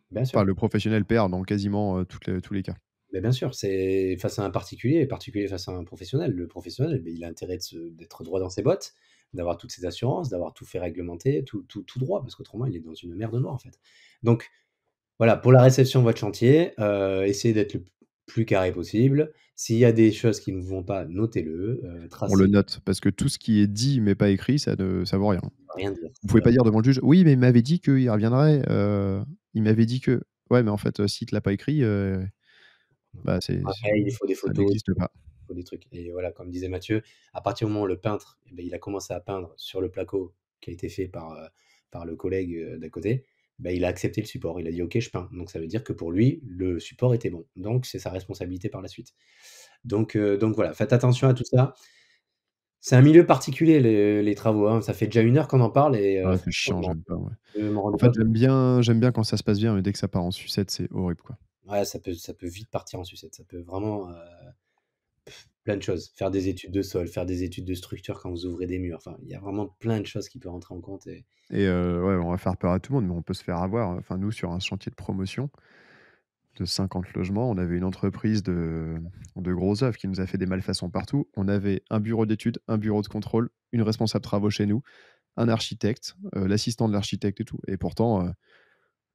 bien Enfin, sûr. le professionnel perd dans quasiment, tous les cas. Mais bien sûr, c'est face à un particulier, particulier face à un professionnel. Le professionnel, beh, il a intérêt d'être droit dans ses bottes, d'avoir toutes ses assurances, d'avoir tout fait réglementer, tout droit, parce qu'autrement il est dans une mer de noir, en fait. Donc voilà, pour la réception de votre chantier, essayez d'être le plus carré possible. S'il y a des choses qui ne vont pas, notez-le, On le tracez, note parce que tout ce qui est dit mais pas écrit, ça vaut rien. rien dire. Vous Ça pouvez va pas dire devant le juge: «Oui, mais il m'avait dit qu'il reviendrait, il m'avait dit que». Ouais, mais en fait, s'il te l'a pas écrit, bah, pareil, il faut des ça photos, n'existe pas. il faut des trucs et voilà, comme disait Mathieu, à partir du moment où le peintre, eh beh, il a commencé à peindre sur le placo qui a été fait par le collègue, d'à côté, bah, il a accepté le support. Il a dit: «OK, je peins». Donc ça veut dire que pour lui, le support était bon. Donc c'est sa responsabilité par la suite. Donc voilà, faites attention à tout ça. C'est un milieu particulier les travaux, hein. Ça fait déjà 1 heure qu'on en parle et Ouais, c'est franchement, chiant, j'aime pas, ouais. je m'en En rendais fait, pas compte. j'aime bien quand ça se passe bien, mais dès que ça part en sucette, c'est horrible, quoi. Ouais, ça peut vite partir en sucette. Ça peut vraiment, plein de choses. Faire des études de sol, faire des études de structure quand vous ouvrez des murs. Enfin, il y a vraiment plein de choses qui peuvent rentrer en compte et Et ouais, on va faire peur à tout le monde, mais on peut se faire avoir. Enfin, nous, sur un chantier de promotion de 50 logements, on avait une entreprise de gros œuvres qui nous a fait des malfaçons partout. On avait un bureau d'études, un bureau de contrôle, une responsable travaux chez nous, un architecte, l'assistant de l'architecte et tout. Et pourtant,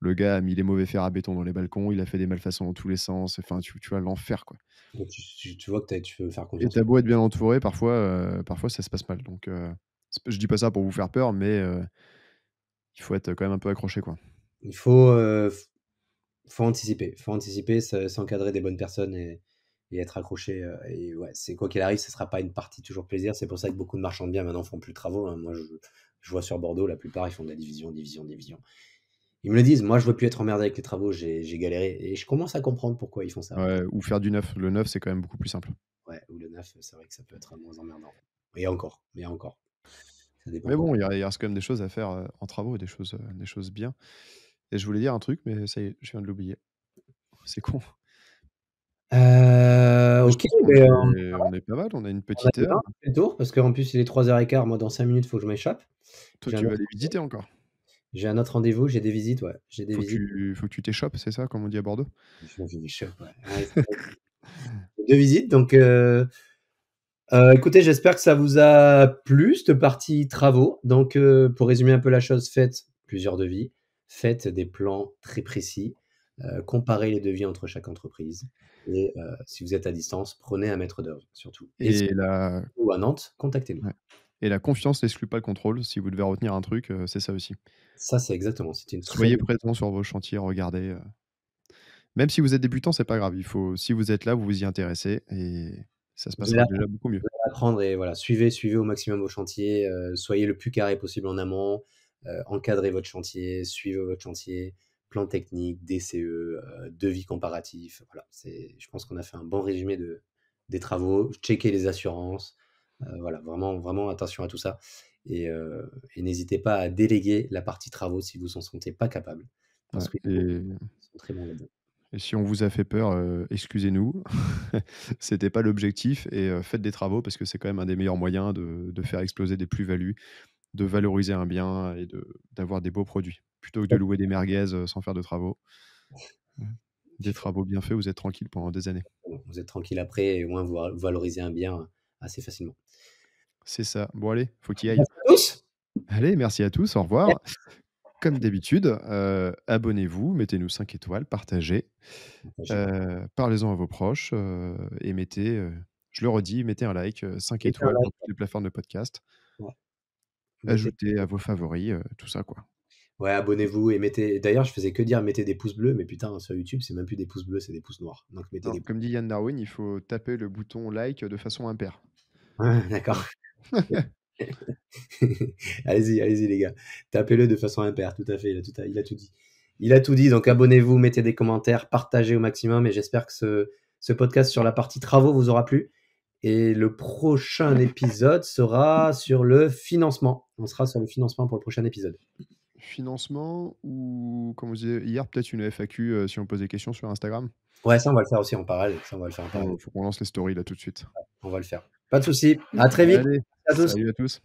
le gars a mis les mauvais fers à béton dans les balcons, il a fait des malfaçons dans tous les sens. Enfin, tu vois l'enfer, quoi. donc tu vois que tu peux faire Et confiance tu aux beau être bien entouré, parfois ça se passe mal. Donc, je dis pas ça pour vous faire peur, mais il faut être quand même un peu accroché, quoi. il faut anticiper. Faut anticiper, s'encadrer des bonnes personnes et être accroché, et ouais, c'est quoi qu'il arrive, ce sera pas une partie toujours plaisir. C'est pour ça que beaucoup de marchands de biens maintenant font plus de travaux, hein. Moi, je vois sur Bordeaux, la plupart, ils font de la division, division, division. Ils me le disent: «Moi, je veux plus être emmerdé avec les travaux, j'ai galéré» et je commence à comprendre pourquoi ils font ça. Ouais, ou faire du neuf. Le neuf, c'est quand même beaucoup plus simple. Ouais, ou le neuf, c'est vrai que ça peut être moins emmerdant. Et encore, mais encore, ça dépend Mais pour bon, il reste quand même des choses à faire, en travaux, des choses bien. Et je voulais dire un truc, mais ça y est, je viens de l'oublier. C'est con. Mais je OK, pense qu'on beh, on est pas mal, on a une on a petite bien heure. fait le tour parce qu'en plus il est 3h15, moi dans 5 minutes, il faut que je m'échappe. Toi, J'ai un tu vas autre aller visiter encore? j'ai un autre rendez-vous, j'ai des visites, ouais, j'ai des visites. Faut que tu t'échoppes, c'est ça, comme on dit à Bordeaux? Je m'échappe, ouais. Ouais, c'est vrai. J'ai 2 visites donc écoutez, j'espère que ça vous a plu cette partie travaux. Donc pour résumer un peu la chose, faites plusieurs devis, faites des plans très précis, comparez les devis entre chaque entreprise et si vous êtes à distance, prenez un maître d'œuvre surtout et si Et la vous êtes à Nantes, contactez-nous. Ouais, et la confiance n'exclut pas le contrôle. Si vous devez retenir un truc, c'est ça aussi. Ça, c'est exactement, c'est une très Soyez bonne présents sur vos chantiers, regardez, même si vous êtes débutant, c'est pas grave. Si vous êtes là, vous vous y intéressez et ça se vous allez passera déjà apprendre beaucoup mieux. vous allez apprendre et voilà, suivez au maximum vos chantiers, soyez le plus carré possible en amont, encadrez votre chantier, suivez votre chantier, plan technique, DCE, devis comparatif, voilà, je pense qu'on a fait un bon résumé des travaux. Checkez les assurances, voilà, vraiment vraiment attention à tout ça et n'hésitez pas à déléguer la partie travaux si vous en sentez pas capable Ouais, parce qu'ils et sont très bons là-dedans. si on vous a fait peur, excusez-nous. C'était pas l'objectif et faites des travaux parce que c'est quand même un des meilleurs moyens de faire exploser des plus-values, de valoriser un bien et d'avoir des beaux produits. Plutôt que de louer des merguez, sans faire de travaux. Mmh. Il Des faut travaux bien faits, vous êtes tranquille pendant des années. vous êtes tranquille après et au moins vous valorisez un bien assez facilement. C'est ça. Bon allez, faut qu'il aille. Merci à tous. Allez, merci à tous, au revoir. comme d'habitude, abonnez-vous, mettez-nous 5 étoiles, partagez, parlez-en à vos proches, et mettez, je le redis, mettez un like, 5 Mettez un étoiles like. dans toutes les plateformes de podcast. Ouais. Mettez Ajoutez à vos favoris, tout ça, quoi. Ouais, abonnez-vous et mettez d'ailleurs, je faisais que dire: «Mettez des pouces bleus», mais putain, sur YouTube, c'est même plus des pouces bleus, c'est des pouces noirs. Donc mettez Non, des comme dit Yann Darwin, il faut taper le bouton like de façon impaire. d'accord. Voilà. Allez-y, allez-y les gars. Tapez-le de façon impaire, tout à fait, il a tout dit. Il a tout dit, donc abonnez-vous, mettez des commentaires, partagez au maximum et j'espère que ce podcast sur la partie travaux vous aura plu et le prochain épisode sera sur le financement. On sera sur le financement pour le prochain épisode. Financement ou comme vous disiez hier, peut-être une FAQ, si on pose des questions sur Instagram? Ouais, ça on va le faire aussi en parallèle, ça on va le faire en parallèle. Faut qu'on lance les stories là tout de suite. On va le faire. Pas de souci, à très vite. Allez, À tous. salut à tous.